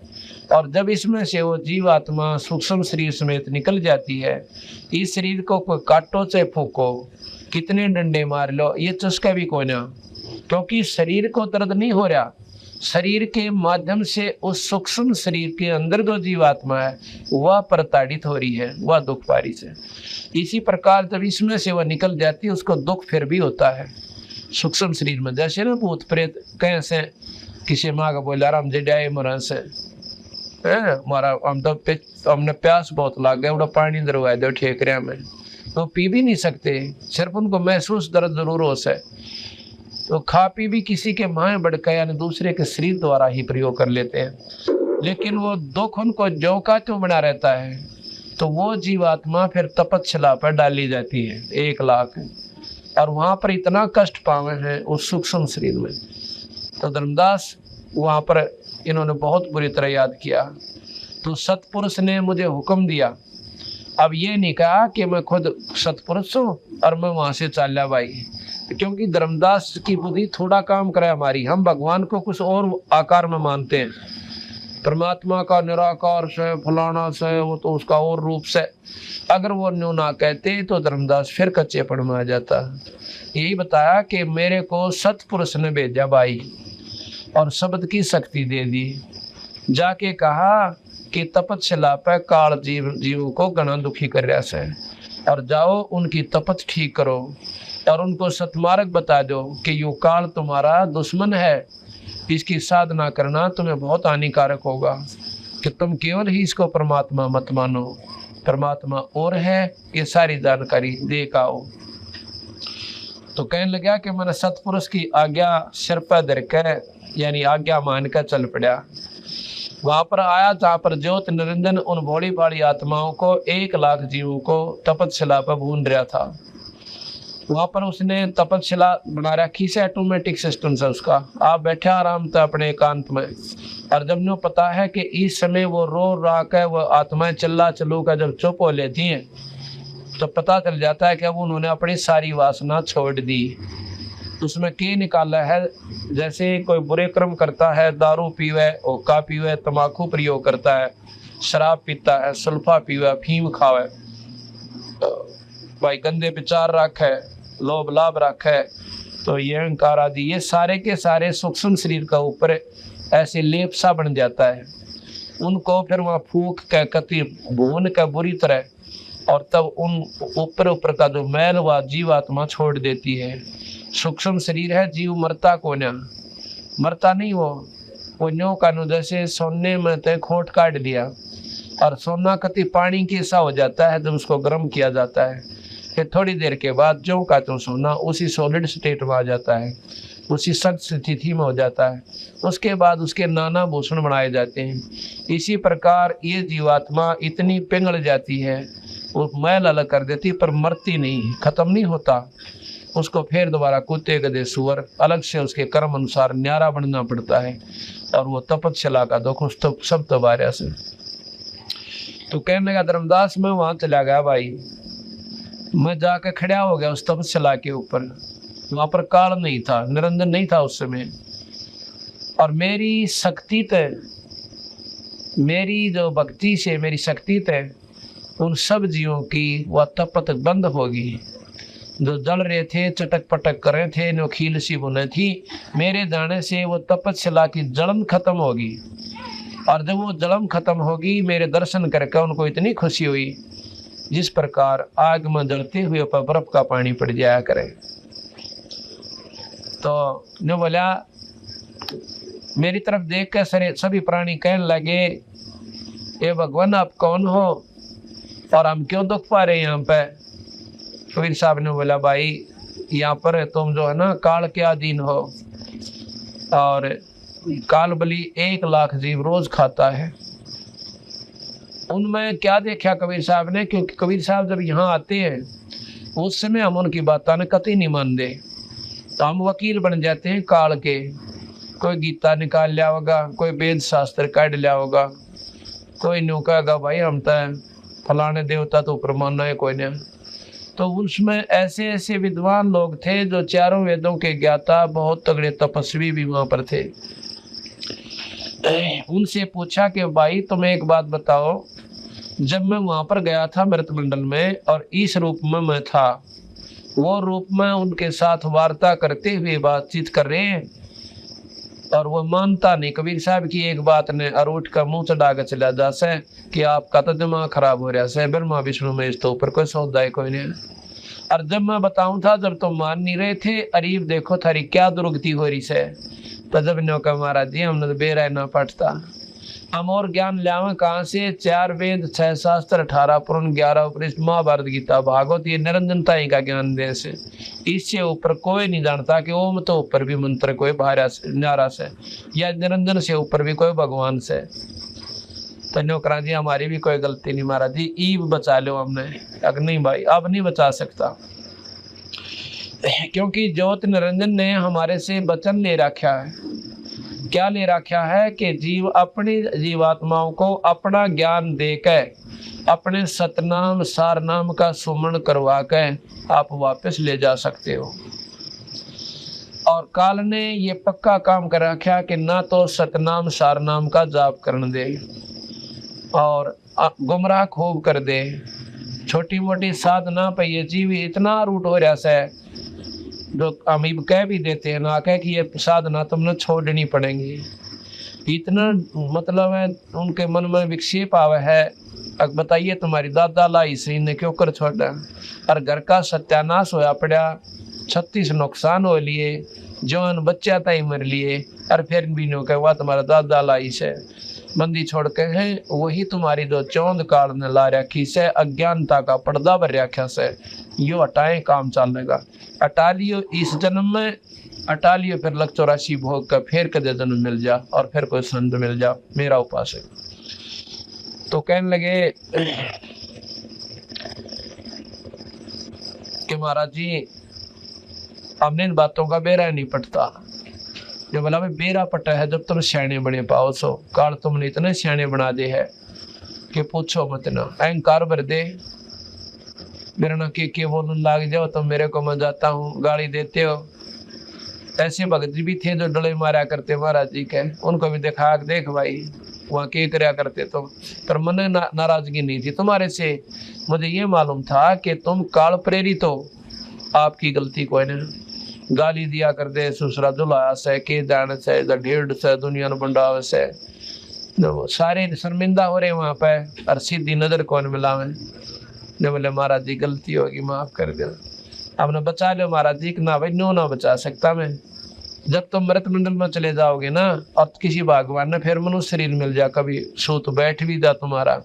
और जब इसमें से वो जीव आत्मा सूक्ष्म शरीर समेत निकल जाती है, इस शरीर को कोई काटो चाहे फूको, कितने डंडे मार लो, ये चस्का भी कोई ना, क्योंकि शरीर को दर्द नहीं हो रहा, शरीर के माध्यम से उस सूक्ष्म शरीर के अंदर जो जीवात्मा है वह प्रताड़ित हो रही है, वह दुख पा रही है। इसी प्रकार जब इसमें से वह निकल जाती है, उसको दुख फिर भी होता है सूक्ष्म शरीर में। जैसे ना भूत प्रेत कैसे किसी माँ का बोला राम जड़ाए मरा से मारा, हम तो हमने प्यास बहुत लाग गया, उड़ा पानी दरवाए दो ठेकरिया में, तो पी भी नहीं सकते, सिर्फ उनको महसूस दर्द जरूर हो से। तो खा पी भी किसी के माए बढ़का यानी दूसरे के शरीर द्वारा ही प्रयोग कर लेते हैं, लेकिन वो दुख उनको जो का त्यों बना रहता है। तो वो जीवात्मा फिर तपस्या पर डाली जाती है 1 लाख, और वहां पर इतना कष्ट पावे हैं उस सूक्ष्म शरीर में। तो धर्मदास वहां पर इन्होंने बहुत बुरी तरह याद किया। तो सतपुरुष ने मुझे हुक्म दिया, अब ये नहीं कहा कि मैं खुद सतपुरुष हूँ और मैं वहां से चला भाई, क्योंकि धर्मदास की बुद्धि थोड़ा काम करे हमारी, हम भगवान को कुछ और आकार में मानते हैं, परमात्मा का निराकार से फलाना से, वो तो उसका और रूप से। अगर वो न्यू ना कहते तो धर्मदास फिर कच्चेपन में आ जाता। यही बताया कि मेरे को सतपुरुष ने भेजा भाई और शब्द की शक्ति दे दी, जाके कहा कि तपस्या पे काल जीव को गणा दुखी कर रहा से, और जाओ उनकी तपत ठीक करो और उनको सतमार्ग बता दो कि यो काल तुम्हारा दुश्मन है, इसकी साधना करना तुम्हें बहुत हानिकारक होगा। कि तुम केवल ही इसको परमात्मा मत मानो, परमात्मा और है, ये सारी जानकारी दे का आओ। तो कहने लगा कि मैंने सतपुरुष की आज्ञा सिर पर धर के यानी आज्ञा मान कर चल पड़ा। वहां पर आया जहाँ पर ज्योत निरंजन उन भोली भाली आत्माओं को 1 लाख जीवों को तपस्या पर भून रहा था। वहां पर उसने तपस्या बना रखी से, ऑटोमेटिक सिस्टम से उसका। आप बैठे आराम से अपने एकांत में, और जब नो पता है कि इस समय वो रो रहा है, वो आत्माएं चिल्ला चलू का जब चुप हो लेती हैं तो पता चल जाता है कि अब उन्होंने अपनी सारी वासना छोड़ दी। उसमें क्या निकाला है, जैसे कोई बुरे कर्म करता है, दारू पीवे, हुक्का पीवे, तम्बाकू प्रयोग करता है, शराब पीता है, सुल्फा पीवे, अफीम खावे, भाई गंदे विचार रखे, लोभ लाभ रखे, तो ये अहंकार आदि, ये सारे के सारे सूक्ष्म शरीर का ऊपर ऐसे लेप सा बन जाता है। उनको फिर वहाँ फूक के कति भून के बुरी तरह, और तब उन ऊपर का जो मैल व जीवात्मा छोड़ देती है। सूक्ष्म शरीर है, जीव मरता को न, मरता नहीं वो न्यो का नो, जैसे सोने में ते खोट काट दिया और सोना कति पानी के सा हो जाता है जब उसको गर्म किया जाता है, फिर थोड़ी देर के बाद जो का तो सोना उसी सॉलिड स्टेट में आ जाता है, उसी सख्त स्थिति में हो जाता है। उसके बाद उसके नाना भूषण बनाए जाते हैं। इसी प्रकार ये जीवात्मा इतनी पिघल जाती है, वो मैल अलग कर देती, पर मरती नहीं, खत्म नहीं होता। उसको फिर दोबारा कुत्ते गधे सुअर अलग से उसके कर्म अनुसार न्यारा बनना पड़ता है, और वो तपस्या का दुख उस सब तबारा से। तो कहने लगा धर्मदास, मैं वहां चला गया भाई, मैं जाकर खड़ा हो गया उस तपस्या के ऊपर। वहां पर काल नहीं था, निरंजन नहीं था उस समय, और मेरी शक्ति थे, मेरी जो भक्ति से मेरी शक्ति थे, उन सब जीवों की वह तपत बंद होगी। जो जल रहे थे, चटक पटक कर रहे थे, नो खील सी बुने थी, मेरे जाने से वो तपस्या की जलन खत्म होगी। और जब वो जलन खत्म होगी, मेरे दर्शन करके उनको इतनी खुशी हुई जिस प्रकार आग में जलते हुए पर बर्फ का पानी पड़ जाया करे। तो ने बोला, मेरी तरफ देख कर सभी प्राणी कहने लगे, ये भगवान आप कौन हो और हम क्यों दुख पा रहे हैं यहाँ पे? कबीर साहब ने बोला, भाई यहाँ पर तुम जो है ना काल के अधीन हो, और काल बलि 1 लाख जीव रोज खाता है। उनमें क्या देखा कबीर साहब ने, क्योंकि कबीर साहब जब यहाँ आते हैं उस समय हम उनकी बातों ने कतई नहीं मानते, तो हम वकील बन जाते हैं काल के। कोई गीता निकाल लिया होगा, कोई वेद शास्त्र काट लिया होगा, कोई न्यू कहेगा भाई हम तो फलाने देवता तो ऊपर मानना है कोई ने। तो उसमें ऐसे ऐसे विद्वान लोग थे जो चारों वेदों के ज्ञाता, बहुत तगड़े तपस्वी भी वहां पर थे। उनसे पूछा कि भाई तुम्हें एक बात बताओ, जब मैं वहां पर गया था मृत मंडल में और इस रूप में मैं था, वो रूप में उनके साथ वार्ता करते हुए बातचीत कर रहे हैं, और वो मानता नहीं कबीर साहब की एक बात ने, और उठ कर मुंह चढ़ा के चला जा से कि आपका तो दिमाग खराब हो रहा है, ब्रह्मा विष्णु में तो ऊपर कोई सौदा है कोई नहीं। और जब मैं बताऊं था, जब तुम मान नहीं रहे थे, अरीब देखो थारी क्या दुर्गति हो रही से, तो जब नो का महाराज जी हमने तो बेरा ना पटता, हम और ज्ञान लावे कहाँ से? 4 वेद 6 शास्त्र 18 पुराण 11 उपनिषद महाभारत गीता भागवत, ये निरंजनता ही का ज्ञान दे से। इससे ऊपर कोई नहीं जानता कि ओम तो ऊपर भी मंत्र कोई बाहर नारा से, या निरंजन से ऊपर भी कोई भगवान से। तो नौकरा जी हमारी भी कोई गलती नहीं महाराज जी, ईब बचा लो हमने। अगर नहीं भाई अब नहीं बचा सकता, क्योंकि ज्योत निरंजन ने हमारे से वचन ले रखा है। क्या ले रखा है कि जीव अपनी जीवात्माओं को अपना ज्ञान देकर अपने सतनाम सारनाम का सुमरण करवा के आप वापस ले जा सकते हो। और काल ने ये पक्का काम कर रखा कि ना तो सतनाम सारनाम का जाप करने दे और गुमराह खूब कर दे। छोटी मोटी साधना पे ये जीव इतना रूट हो रहा है, जो हम कह भी देते हैं ना, कह कि ये साधना तुमने छोड़नी पड़ेगी। इतना मतलब है उनके मन में विक्षेप आवे है, अब बताइए तुम्हारी दादा लाई सही ने क्यों कर छोड़ा, और घर का सत्यानाश होया पड़ा, 36 नुकसान हो लिए, जवान बच्चा तय मर लिए, और फिर भी नो कह तुम्हारा दादा लाई से। बंदी छोड़ के हैं वही तुम्हारी जो चौंद काल ने ला रखी से अज्ञानता का पर्दा भर रखा से यो हटाए काम चलेगा। हटा लियो इस जन्म में, हटा लियो फिर लग 84 भोग का, फिर कदे जन्म मिल जा और फिर कोई संत मिल जा मेरा उपासक। तो कहने लगे कि महाराज जी हमने इन बातों का बेरा नहीं पटता। जो बोला भाई बेरा पटा है जब तुम सियाने बने पाओ सो, काल तुमने इतने सियाने बना दे है कि पूछो मत ना। अहंकार भर दे मेरा ना के बोलने लाग जाओ तो मेरे को मैं जाता हूँ, गाली देते हो। ऐसे भगत जी भी थे जो डले मारा करते महाराज जी के, उनको भी देखा देख भाई वहाँ के करया करते तुम, पर मन नाराजगी नहीं थी तुम्हारे से। मुझे ये मालूम था कि तुम काल प्रेरित हो, आपकी गलती कोई नहीं। गाली दिया कर दे सुसरा दुलाया से के जान से ढेड़ से दुनिया न बंडाव से, तो सारे शर्मिंदा हो रहे वहाँ पे और सीधी नजर कौन मिलावे। ने बोले महाराज जी गलती होगी माफ कर दो, आपने बचा लो महाराज जी। ना भाई नो ना बचा सकता मैं। जब तुम मृत मंडल में चले जाओगे ना और किसी भगवान ने फिर मनुष्य शरीर मिल जा, कभी सो तो बैठ भी जा तुम्हारा,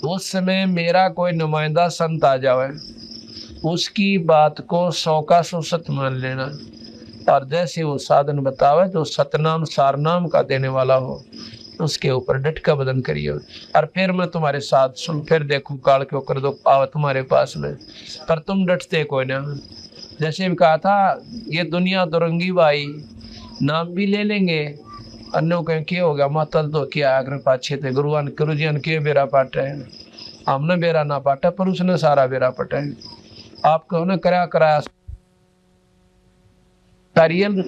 उस समय मेरा कोई नुमाइंदा संत आ जावे, उसकी बात को 100 का 100 सत्य मान लेना। और जैसे वो साधन बतावे जो सतनाम सारनाम का देने वाला हो, उसके ऊपर डट का बदन करियो। और फिर मैं तुम्हारे साथ सुन, फिर देखूं काल के कर दो आवा तुम्हारे पास में, पर तुम डटते कोई ना। जैसे भी कहा था ये दुनिया दुरंगी भाई, नाम भी ले लेंगे अन्यों कहें क्या हो गया माता तो क्या आग्रह पाछे थे गुरुआन गुरुजी ने के बेरा पाटा है, हमने बेरा ना पाटा पर उसने सारा बेरा पटा है। आपको उन्हें कराया तारियल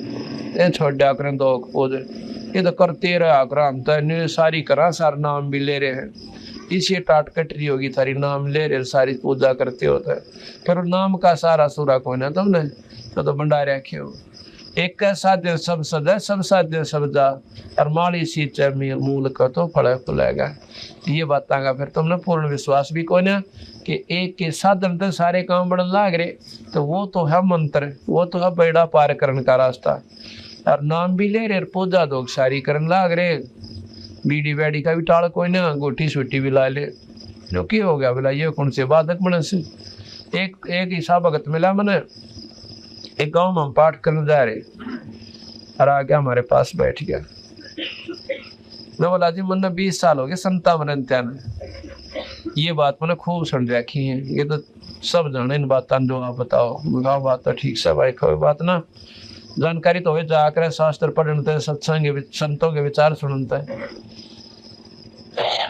छोड़ दिया करें दो ये तो करते रहा कर, हम तो सारी करा सारा नाम भी ले रहे हैं, इसी टाट कट रही होगी थारी नाम ले रहे सारी पूजा करते होता है, फिर नाम का सारा सूरा कौन है तुमने तो भंडारे रखे हो। एक साध्य सब सदा सब साध्य सब जा और माली सींचे मूल का तो फल फुलेगा। ये बात का फिर तुमने पूर्ण विश्वास भी कौन है कि एक के साधन तो सारे काम बढ़ने लाग रहे, तो वो तो है मंत्र, वो तो है बेड़ा पार करने का रास्ता। और नाम भी ले रहे पूजा दो सारी करने लाग रहे, बीड़ी बैड़ी का भी टाल कोई ना, गोटी सूटी भी ला ले, जो की हो गया बोला ये कौन से बाधक बने से। एक ईसा भगत मिला मैंने, एक गांव में हम पाठ करने जा रहे और आगे हमारे पास बैठ गया। मैं बोला जी मैंने 20 साल हो गए संता बनत्या ने, ये बात मैंने खूब सुन रखी है, ये तो सब जाने इन बातों जो आप बताओ। मुझे बात तो ठीक से भाई कोई बात ना जानकारी तो हो जाकर शास्त्र पढ़ते सत्संग संतों के विचार सुनते।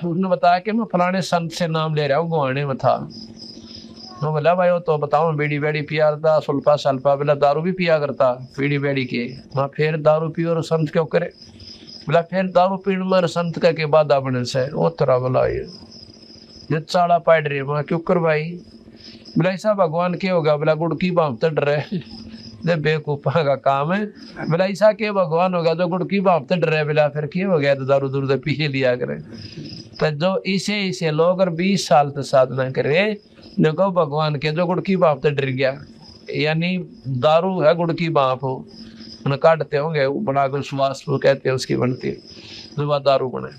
उसने बताया कि मैं फलाने संत से नाम ले रहा हूँ, गुआने में था। मैं बोला भाई वो तो बताओ बीड़ी बेड़ी पिया करता, सुल्फा सल्फा बोला दारू भी पिया करता बीड़ी बेड़ी के। मैं फिर दारू पियो और संत क्यों करे, बोला फिर दारू पीने में संत का के बाधा बने से वो तरह बोला ये चाड़ा पाड़ रही मैं क्यों कर भाई। बोला ऐसा भगवान क्या होगा, बोला गुड़ की बाप तो डरे बेवकूफा का काम है। बोला ऐसा क्या भगवान होगा जो गुड़ की बाप तो डरे, बोला फिर क्या हो गया तो दारू दूर पी लिया करे। तो जो इसे लोग अगर 20 साल तक साधना करे देखो भगवान के जो गुड़ की बाप तो डर गया, यानी दारू है गुड़ की बाप हो उन्हें काटते होंगे बनाकर सुवास कहते हैं उसकी बनती जो दारू बने।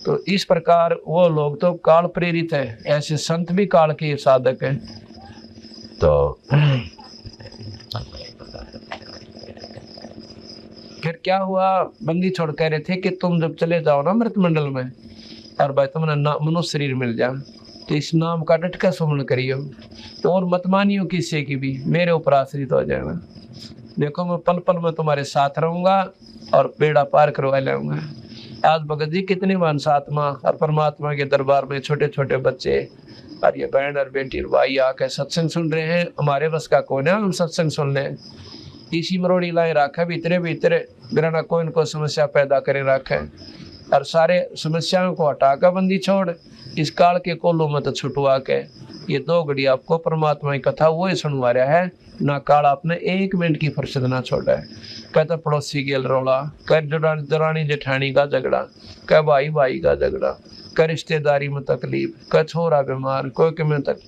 तो इस प्रकार वो लोग तो काल प्रेरित है, ऐसे संत भी काल के साधक हैं। तो फिर क्या हुआ, बंदी छोड़ कह रहे थे कि तुम जब चले जाओ ना मृत मंडल में और भाई तुम्हें मनुष्य शरीर मिल जाए तो इस नाम का डट का सुमन करियो और मत मानियो किसी की भी, मेरे ऊपर आश्रित हो जाएगा। देखो मैं पल पल में तुम्हारे साथ रहूंगा और बेड़ा पार करवा लाऊंगा। आज भगत जी कितनी मानस आत्मा और परमात्मा के दरबार में छोटे छोटे बच्चे और ये बहन और बेटी और भाई आके सत्संग सुन रहे हैं। हमारे बस का कौन है हम सत्संग सुन लें, इसी मरोड़ी लाए रखा भीतरे भीतरे बिना कोई इनको समस्या पैदा करे रखे और सारे समस्याओं को हटाकर बंदी छोड़ इस काल के कोलों में तो छुटवा के ये 2 घड़ी आपको परमात्मा की कथा वो ही सुनवा रहा है ना। काल आपने 1 मिनट की फुर्सत ना छोड़ा है। कहता पड़ोसी गेल रोला, कर दरानी जेठानी का झगड़ा, कह भाई भाई का झगड़ा, कर रिश्तेदारी में तकलीफ, कह छोरा बीमार कोई में तक।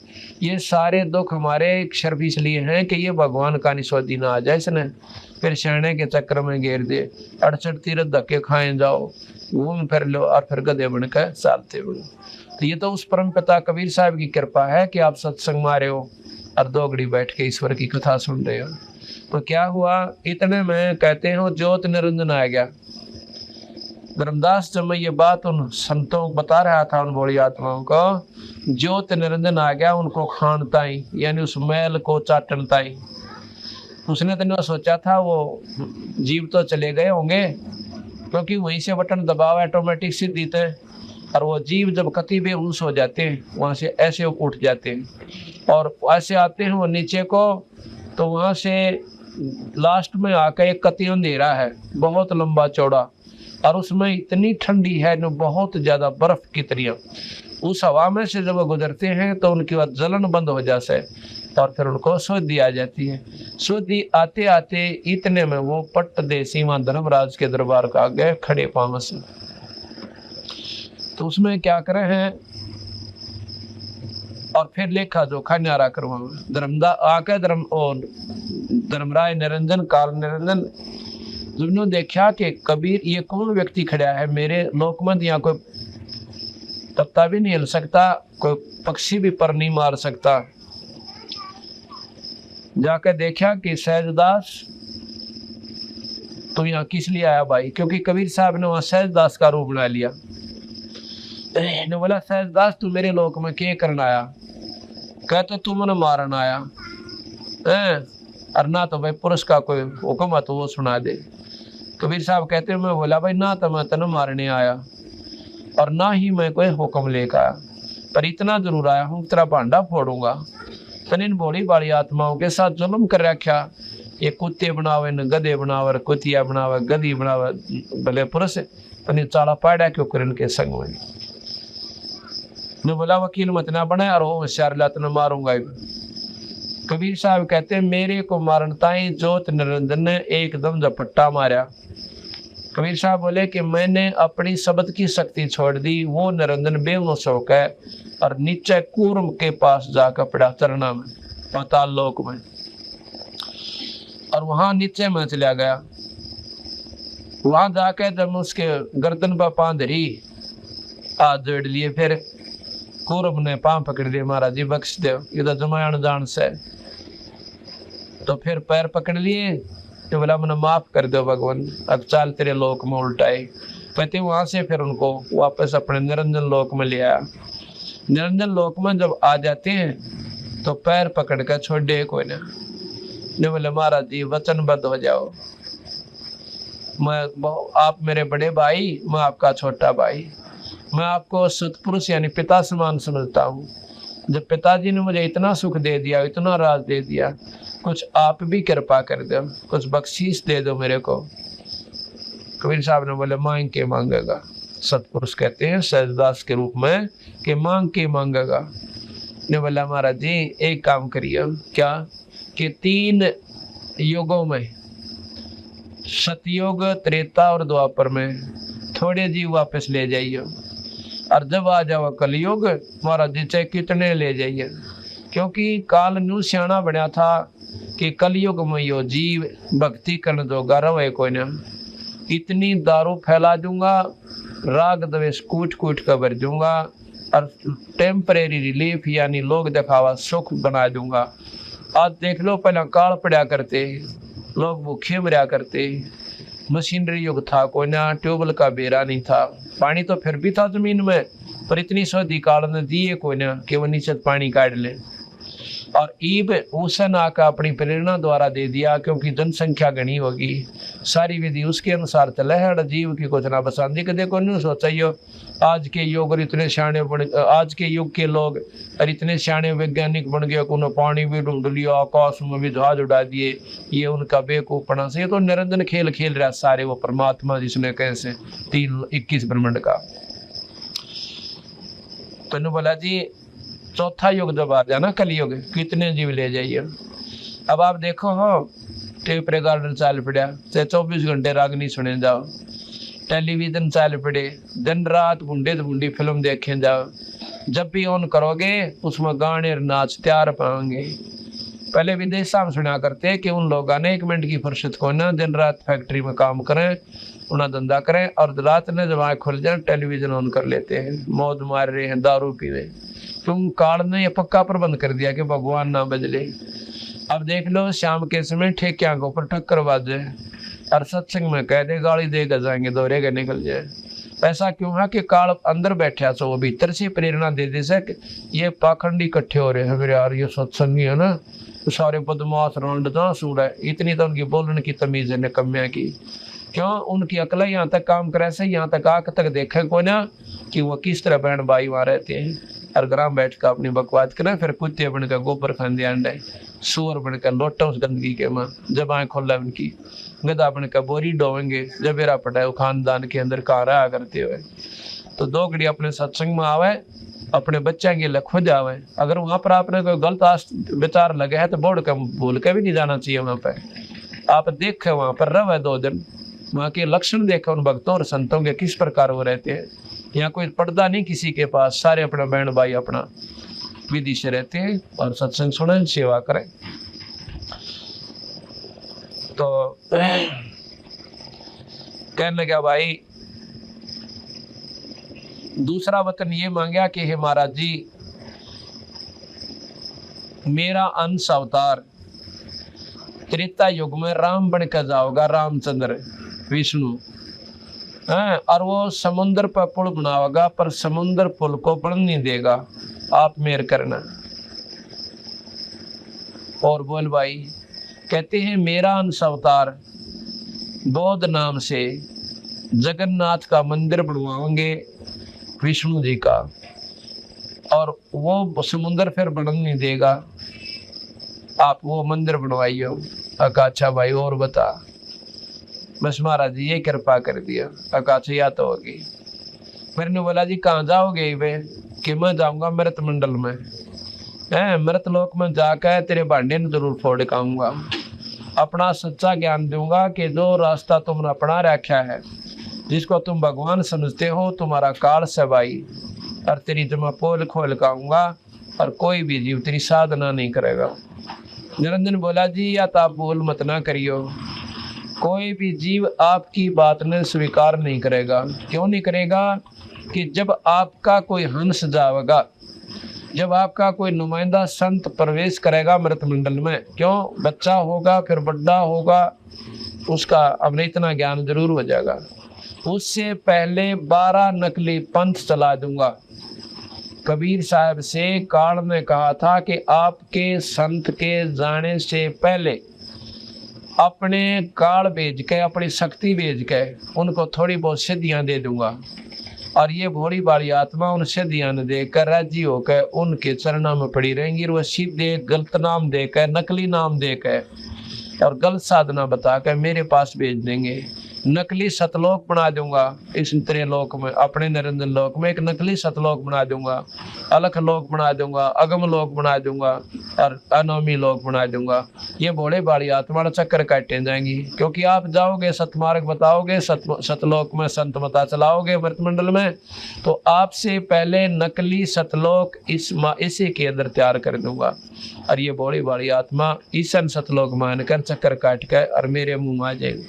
ये सारे दुख हमारे सिर्फ इसलिए हैं कि ये भगवान का निस्वादी ना आ जाए इसने, फिर शहने के चक्कर में घेर दे, 68 तीरथ धक्के खाए जाओ, घूम फिर लो और फिर गधे बनकर चालते हो। तो ये तो उस परम पिता कबीर साहब की कृपा है कि आप सत्संग में आ रहे हो और 2 घड़ी बैठ के ईश्वर की कथा सुन रहे हो। तो क्या हुआ, इतने में कहते हो ज्योत निरंजन आ गया। धर्मदास जब मैं ये बात उन संतों को बता रहा था, उन भोली आत्माओं को, ज्योत निरंजन आ गया उनको खानता ही, यानी उस मैल को चाटनता ही। उसने तो सोचा था वो जीव तो चले गए होंगे, क्योंकि वहीं से बटन दबाव ऑटोमेटिक सीधी थे, और वो जीव जब कति बेहोश हो जाते हैं वहाँ से ऐसे उठ जाते हैं और ऐसे आते हैं वो नीचे को, तो वहाँ से लास्ट में आकर एक कति अंधेरा है बहुत लंबा चौड़ा, और उसमें इतनी ठंडी है न बहुत ज़्यादा बर्फ की तरह। उस हवा में से जब वो गुजरते हैं तो उनकी वह जलन बंद हो जाता है और फिर उनको शुद्धि आ जाती है। शुद्धि आते आते इतने में वो पट्ट देसी मां धर्मराज के दरबार का आगे खड़े पांव से। तो उसमें क्या करे हैं और फिर लेखा जोखा न्यारा करवा धर्मराय निरंजन काल निरंजन जिन्होंने देखा कि कबीर ये कौन व्यक्ति खड़ा है मेरे लोकमंद, यहाँ कोई पत्ता भी नहीं हिल सकता, कोई पक्षी भी पर नहीं मार सकता। जाकर देखा कि सहजदास तो यहाँ किस लिए आया भाई, क्योंकि कबीर साहब ने वहां सहजदास का रूप बना लिया। ने बोला सहजदास तू मेरे लोक में क्या करना आया? कहते तू मैंने मारन आया और ना तो भाई पुरुष का कोई हुक्म है तो वो सुना दे। कबीर साहब कहते मैं बोला भाई ना तो मैं तेन मारने आया और ना ही मैं कोई हुक्म लेकर आया, पर इतना जरूर आया हूँ तेरा भांडा फोड़ूंगा। तन इन भोली बाली आत्माओं के साथ जुल्म कर रखा, ये कुत्ते बनावे न गधे बनावे, कुतिया बनावे गधी बनावे, भले पुरुष तन चाला पाड़ा क्यों कर इनके संग में। मैं बोला वकील मत ना बने और वो होशियार ला तेन मारूंगा। कबीर साहब कहते हैं मेरे को मारन ताई ज्योत निरंजन ने एकदम झपट्टा मारा। कबीर साहब बोले कि मैंने अपनी शब्द की शक्ति छोड़ दी, वो निरंजन बेहोश होकर और नीचे कूर्म के पास जाकर पड़ा चरना में पाताल लोक में, और वहां नीचे में चला गया। वहां जाकर जब उसके गर्दन पर पांव धरी, हाथ जोड़ लिए, फिर कूर्म ने पांव पकड़ लिए, महाराज जी बख्श दो इधर जमायण जान से। तो फिर पैर पकड़ लिए तो बोला मैंने माफ कर दो भगवान, अब चाल तेरे लोक में उल्टाए। कहते वहां से फिर उनको वापस अपने निरंजन लोक में ले आया। निरंजन लोक में जब आ जाते हैं तो पैर पकड़ कर छोड़े कोई ना, ने बोले महाराज जी वचनबद्ध हो जाओ, आप मेरे बड़े भाई, मैं आपका छोटा भाई, मैं आपको सतपुरुष यानी पिता समान समझता हूँ। जब पिताजी ने मुझे इतना सुख दे दिया, इतना राज दे दिया, कुछ आप भी कृपा कर दो, कुछ बख्शीश दे दो मेरे को। कबीर साहब ने बोले मांग के मांगेगा। सतपुरुष कहते हैं सहजदास के रूप में कि मांग के मांगेगा। ने बोला महाराज जी एक काम करिए, क्या कि 3 युगों में सतयुग त्रेता और द्वापर में थोड़े जीव वापस ले जाइए, और जब आ जाओ कलयुग महाराज जी चाहे कितने ले जाइए, क्योंकि काल न्यू सियाणा बना था कि कलयुग में यो जीव भक्ति करने जोगा रहे कोई ना, इतनी दारू फैला दूंगा, राग द्वेष कूट कूट कर भर दूंगा, और टेम्परेरी रिलीफ यानी लोग दिखावा सुख बना दूंगा। आज देख लो पहला काल पड़ा करते, लोग भूखे मरा करते, मशीनरी युग था कोई ना, ट्यूबवेल का बेरा नहीं था, पानी तो फिर भी था जमीन में, पर इतनी सौदी काल ने दिए कोई ना कि वो नीचे पानी काट ले। और ईब उसन आका अपनी प्रेरणा द्वारा दे दिया, क्योंकि जनसंख्या घनी होगी, सारी विधि उसके अनुसार चले है, जीव की कुछ ना पसंद के देखो नहीं सोचा आज के युग और इतने सियाणे बन, आज के युग के लोग और इतने सियाणे वैज्ञानिक बन गए, उन्होंने पानी भी ढूंढ लिया, आकाश में भी जहाज उड़ा दिए, ये उनका बेवकूफपना से। ये तो निरंजन खेल खेल रहा सारे वो परमात्मा जिसने कैसे 21 ब्रह्मांड का। तो बोला जी चौथा युग जब आ जाना कलयुग, कितने जीव ले जाइए। अब आप देखो हो टेप रिकॉर्डर चाल पड़ा, चाहे 24 घंटे रागनी सुने जाओ, टेलीविजन चाल पड़े, दिन रात बूंदे बूंदी फिल्म देखे जाओ, जब भी ऑन करोगे उसमें गाने और नाच तैयार पाएंगे। पहले विदेश में सुना करते कि उन लोगों ने 1 मिनट की फुर्सत को ना दिन रात फैक्ट्री में काम करें, उन्हें धंधा करें और रात ने जब आँख खुल जाए टेलीविजन ऑन कर लेते हैं, मौज मार रहे हैं, दारू पी रहे। तुम काल ने ये पक्का प्रबंध कर दिया कि भगवान ना बदले। अब देख लो शाम के समय ठेकिया के ऊपर टक्कर बाजे और सत्संग में कह दे गाली दे जाएंगे, दौरे के निकल जाए। ऐसा क्यों है कि काल अंदर बैठा सो वो भीतर से प्रेरणा दे दे सक ये पाखंडी इकट्ठे हो रहे हैं मेरे यार, ये सत्संगी है ना, तो सारे बदमाश रौंड ना सूढ़ है। इतनी तो उनकी बोलने की तमीज है निकम्या की। क्यों? उनकी अकल यहाँ तक काम करे से यहाँ तक आग तक देखे को ना कि वो किस तरह बहन भाई वहाँ रहते हैं और ग्राम बैठ कर अपनी बकवास करें, फिर कुत्ते बनकर गोबर खाने अंडे, सूअर बनकर लोटा उस गंदगी के माँ जब आँख खोला उनकी, गधा बनकर बोरी डोवेंगे जब मेरा पटा खानदान के अंदर कहाँ रहा करते हुए। तो 2 घड़ी अपने सत्संग में आवे, अपने बच्चे के लिए खुद आवे। अगर वहाँ पर आपने कोई गलत विचार लगे है तो बोर्ड का भूल के भी नहीं जाना चाहिए। वहाँ पर आप देखे, वहाँ पर रहे 2 दिन, वहाँ के लक्षण देखे उन भक्तों और संतों के किस प्रकार वो रहते हैं। यहाँ कोई पर्दा नहीं किसी के पास, सारे अपना बहन भाई अपना विधि से रहते हैं और सत्संग सुने, सेवा करें। तो कहने लगा भाई दूसरा वतन ये मांगा कि हे महाराज जी मेरा अंश अवतार त्रेता युग में राम बनकर जाओगा, रामचंद्र विष्णु, और वो समुद्र पर पुल बनाओगा पर समुद्र पुल को बन नहीं देगा, आप मेहर करना। और बोल भाई कहते हैं मेरा अंश अवतार बौद्ध नाम से जगन्नाथ का मंदिर बनवाएंगे विष्णु जी का, और वो समुद्र फिर बन नहीं देगा, आप वो मंदिर बनवाइए। अच्छा भाई और बता। बस महाराज जी ये कृपा कर दिया। अच्छा या तो होगी। फिर ने बोला जी कहाँ जाओगे वे? कि मैं जाऊंगा मृत मंडल में, मृत लोक में जाकर तेरे भांडे ने जरूर फोड़ खाऊंगा, अपना सच्चा ज्ञान दूंगा कि जो रास्ता तुमने अपना रखा है, जिसको तुम भगवान समझते हो, तुम्हारा काल से भाई, और तेरी जमा पोल खोल खाऊंगा और कोई भी जीव तेरी साधना नहीं करेगा। निरंजन बोला जी या तो आप बोल मत ना करियो, कोई भी जीव आपकी बात ने स्वीकार नहीं करेगा। क्यों नहीं करेगा? कि जब आपका कोई हंस जाएगा, जब आपका कोई नुमाइंदा संत प्रवेश करेगा मृत मंडल में, क्यों बच्चा होगा फिर बड़ा होगा, उसका अब इतना ज्ञान जरूर हो जाएगा। उससे पहले 12 नकली पंथ चला दूंगा। कबीर साहब से काल ने कहा था कि आपके संत के जाने से पहले अपने काल भेज के, अपनी शक्ति भेज के उनको थोड़ी बहुत सिद्धियां दे दूंगा, और ये भोली भाली आत्मा उन सिद्धियां ने देकर राजी होकर उनके चरणों में पड़ी रहेंगी। और वह सीधे गलत नाम देकर, नकली नाम देकर और गलत साधना बताकर मेरे पास भेज देंगे। नकली सतलोक बना दूंगा इस तेरे लोक में, अपने निरंजन लोक में एक नकली सतलोक बना दूंगा, अलख लोक बना दूंगा, अगम लोक बना दूंगा और अनोमी लोक बना दूंगा। ये भोले भाली आत्मा चक्कर काटे जाएंगी, क्योंकि आप जाओगे सतमार्ग बताओगे, सतलोक में संत मता चलाओगे मृतमंडल में, तो आपसे पहले नकली सतलोक इसी के अंदर तैयार कर दूंगा। और ये भोली भाली आत्मा ईसन सतलोक मानकर चक्कर काट कर और मेरे मुंह में आ जाएगी।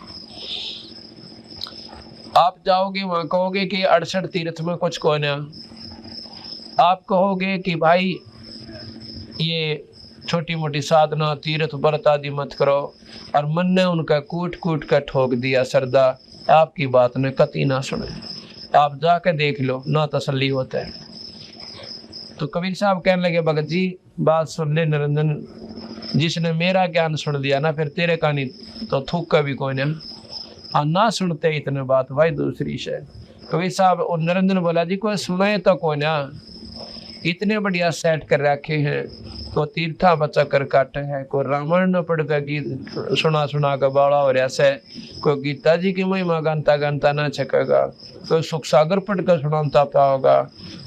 आप जाओगे वहां कहोगे कि 68 तीर्थ में कुछ को ना, आप कहोगे कि भाई ये छोटी मोटी साधना तीर्थ व्रत आदि मत करो, और मन ने उनका कूट कूट कर ठोक दिया श्रद्धा, आपकी बात ने कति ना सुने। आप जाकर देख लो, ना तसल्ली होता है। तो कबीर साहब कहने लगे भगत जी बात सुन ले निरंजन, जिसने मेरा ज्ञान सुन दिया ना, फिर तेरे का नहीं तो थूक का भी कोई ना, ना सुनते इतने बात भाई दूसरी से। कबीर साहब और निरंजन बोला जी कोई सुने तो कोई ना, इतने बढ़िया सेट कर रखे हैं, को तीर्था बचा कर काटे है, को रामायण न पढ़ कर गीत सुना कर बाड़ा हो रहा से, कोई गीता जी की महिमा गानता गानता ना छकेगा, कोई सुख सागर पढ़ कर सुनाता पाओगा,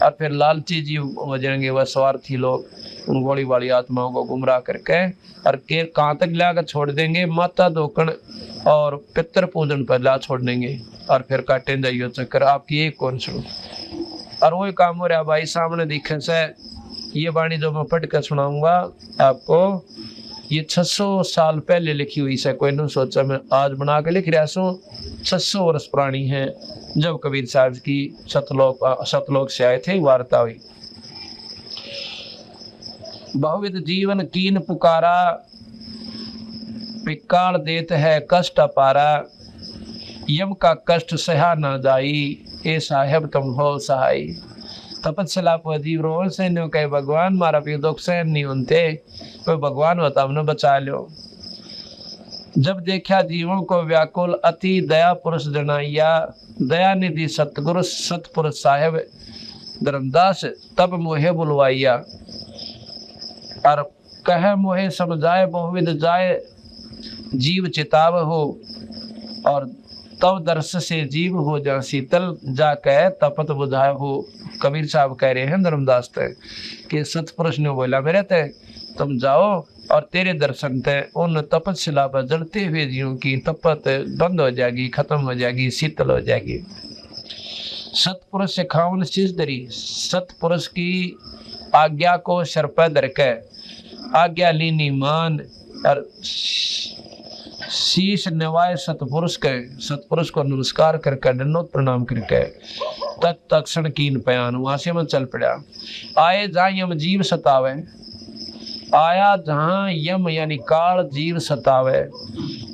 और फिर लालची जी हो जाएंगे वह स्वार्थी लोग, उन गोली वाली आत्माओं को गुमराह करके और के कहाँ तक लाकर छोड़ देंगे, माता धोकन और पितर पूजन पर ला छोड़ देंगे, और फिर काटे जाइयो चक्कर। आपकी एक कौन सुनो, और वही काम हो रहा भाई सामने दिखे से। ये वाणी जो मैं पढ़ कर सुनाऊंगा आपको, ये 600 साल पहले लिखी हुई से, कोई नहीं सोचा मैं आज बना के लिख रहा सो। 600 वर्ष पुरानी है, जब कबीर साहब की सतलोक से आए थे वार्ता हुई। बहुविध जीवन कीन पुकारा, विकाल देत है कष्ट अपारा, यम का कष्ट सहा न जाई, ए साहेब तुम हो सहाय। तपस्या पर जीव रोल से न्यू कहे भगवान मारा भी दुख सहन नहीं होते, कोई भगवान होता हमने बचा लो। जब देखा जीवों को व्याकुल अति दया पुरुष जनाइया, दया निधि सतगुरु सतपुरुष साहेब धर्मदास तब मोहे बुलवाइया। और कह मोहे समझाए बहुविध जाए, जीव चिताव हो, और तब दर्श से जीव हो जा शीतल, जा कह तपत बुझाए हो। कबीर साहब कह रहे हैं धर्मदास तक कि सतपुरुष ने बोला मेरे ते तुम जाओ और तेरे दर्शन ते उन तपस्या पर जलते हुए जीवों की तपत बंद हो जाएगी, खत्म हो जाएगी, शीतल हो जाएगी। सतपुरुष से खावन शीश धरी, सतपुरुष की आज्ञा को सर पर धर के आज्ञा लीनी मान, और शीश नवाए सतपुरुष के, सतपुरुष को नमस्कार करके दंडोत प्रणाम करके तक तक्षण कीन पयान, वहां से मैं चल पड़ा। आए जहाँ यम जीव सतावे, आया जहाँ यम यानी काल जीव सतावे,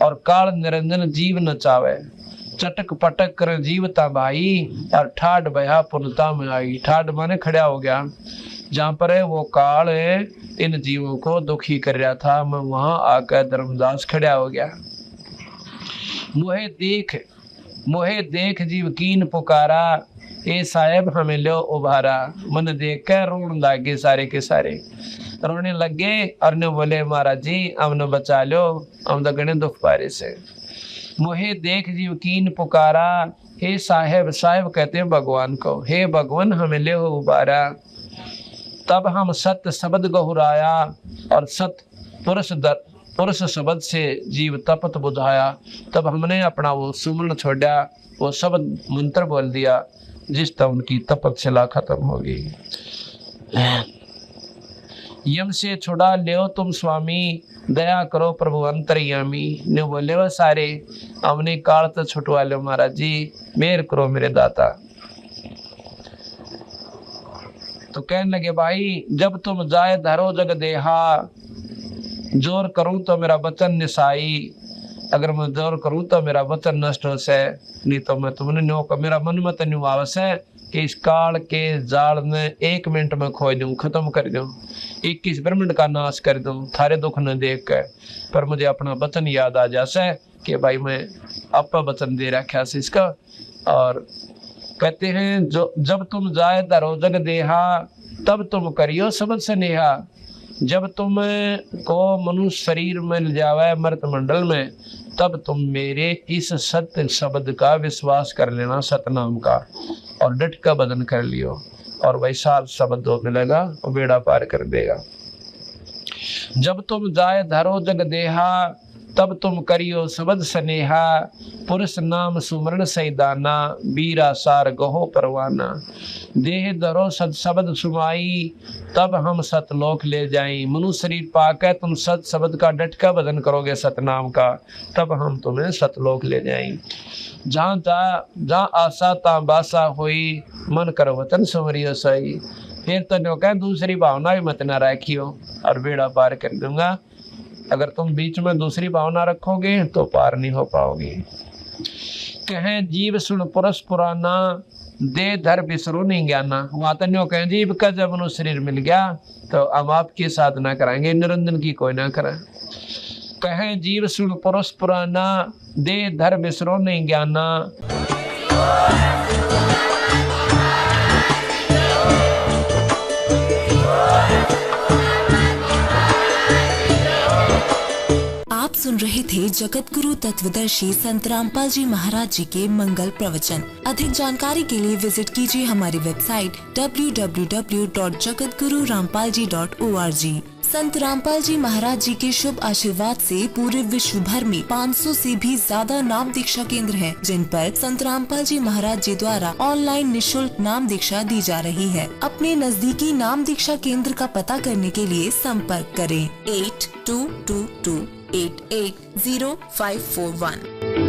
और काल निरंजन जीव नचावे। चटक पटक कर जीवता भाई, और ठाड बया पुनता में आई। ठाड माने खड़ा हो गया, जहाँ पर है वो काल है इन जीवों को दुखी कर रहा था, मैं वहां आकर धर्मदास खड़ा हो गया। मोहे देख जीव कीन पुकारा, ए साहेब हमें लो उभारा। मन देख कर रोन लागे सारे के सारे, रोने लगे और ने बोले महाराज जी हमने बचा लो, हम तो गणे दुख पारे से। मोहे देख जीव कीन पुकारा, हे साहेब, साहेब कहते हैं भगवान को, हे भगवान हमें ले उबारा। तब हम सत्य शब्द गहुराया, और सत्य पुरुष शब्द से जीव तपत बुझाया। तब हमने अपना वो सुमरण छोड़ा, वो शब्द मंत्र बोल दिया, जिस तक उनकी तपस्या खत्म होगी। यम से छुड़ा ले तुम स्वामी, दया करो प्रभु अंतर्यामी। ने बोले वो सारे हमने काल तो छुटवा लो महाराज जी, मेहर करो मेरे दाता। तो कहने लगे भाई जब तुम जाए धरो जग देहा, जोर करूं तो मेरा वचन निसाई। अगर मैं जोर करूं तो मेरा वचन नष्ट हो से, नहीं तो मैं तुमने न्यो का मेरा मन मत न्यू आवस है कि इस काल के जाल में 1 मिनट में खोज दूं, खत्म कर दूं, 21 ब्रह्मांड का नाश कर दूं थारे दुख न देख कर। पर मुझे अपना वचन याद आ जासे कि भाई मैं आपका वचन दे रखा से इसका। और कहते हैं जो जब तुम जाए धरो जग देहा, तब तुम करियो सबद स्नेहा। जब तुम को मनुष्य शरीर मिल जावे मृत मंडल में, तब तुम मेरे इस सत्य शब्द का विश्वास कर लेना, सतनाम का, और डट का बदन कर लियो, और वैसा शब्द हो मिलेगा और बेड़ा पार कर देगा। जब तुम जाए धरो जग देहा, तब तुम करियो सबद स्नेहा। पुरुष नाम सुमरण सैदाना, बीरा सार गहो परवाना। देह धरो सत शब्द सुमाई, तब हम सतलोक ले जाएं। मनुष्य शरीर पाकर तुम सत शब्द का डटका बदन करोगे सतनाम का, तब हम तुम्हें सतलोक ले जाएं। जहाँ आशा ता बासा हुई, मन कर वतन संवरियो सही। फिर तो नो कह दूसरी भावना भी मत न रखियो, और बेड़ा पार कर दूंगा। अगर तुम बीच में दूसरी भावना रखोगे तो पार नहीं हो पाओगे। कहें जीव सुन पुरुष पुराना, दे धर बिसरो नहीं ज्ञाना। वहां तो कहें जीव का जब मनुष्य शरीर मिल गया तो हम आपकी साधना कराएंगे, निरंजन की कोई ना करे। कहें जीव सुन पुरुष पुराना, दे धर बिसरो नहीं ज्ञाना। आप सुन रहे थे जगत गुरु तत्वदर्शी संत रामपाल जी महाराज जी के मंगल प्रवचन। अधिक जानकारी के लिए विजिट कीजिए हमारी वेबसाइट www.jagatgururampalji.org। संत रामपाल जी महाराज जी के शुभ आशीर्वाद से पूरे विश्व भर में 500 से भी ज्यादा नाम दीक्षा केंद्र हैं, जिन पर संत रामपाल जी महाराज जी द्वारा ऑनलाइन निशुल्क नाम दीक्षा दी जा रही है। अपने नजदीकी नाम दीक्षा केंद्र का पता करने के लिए संपर्क करें 8222880541।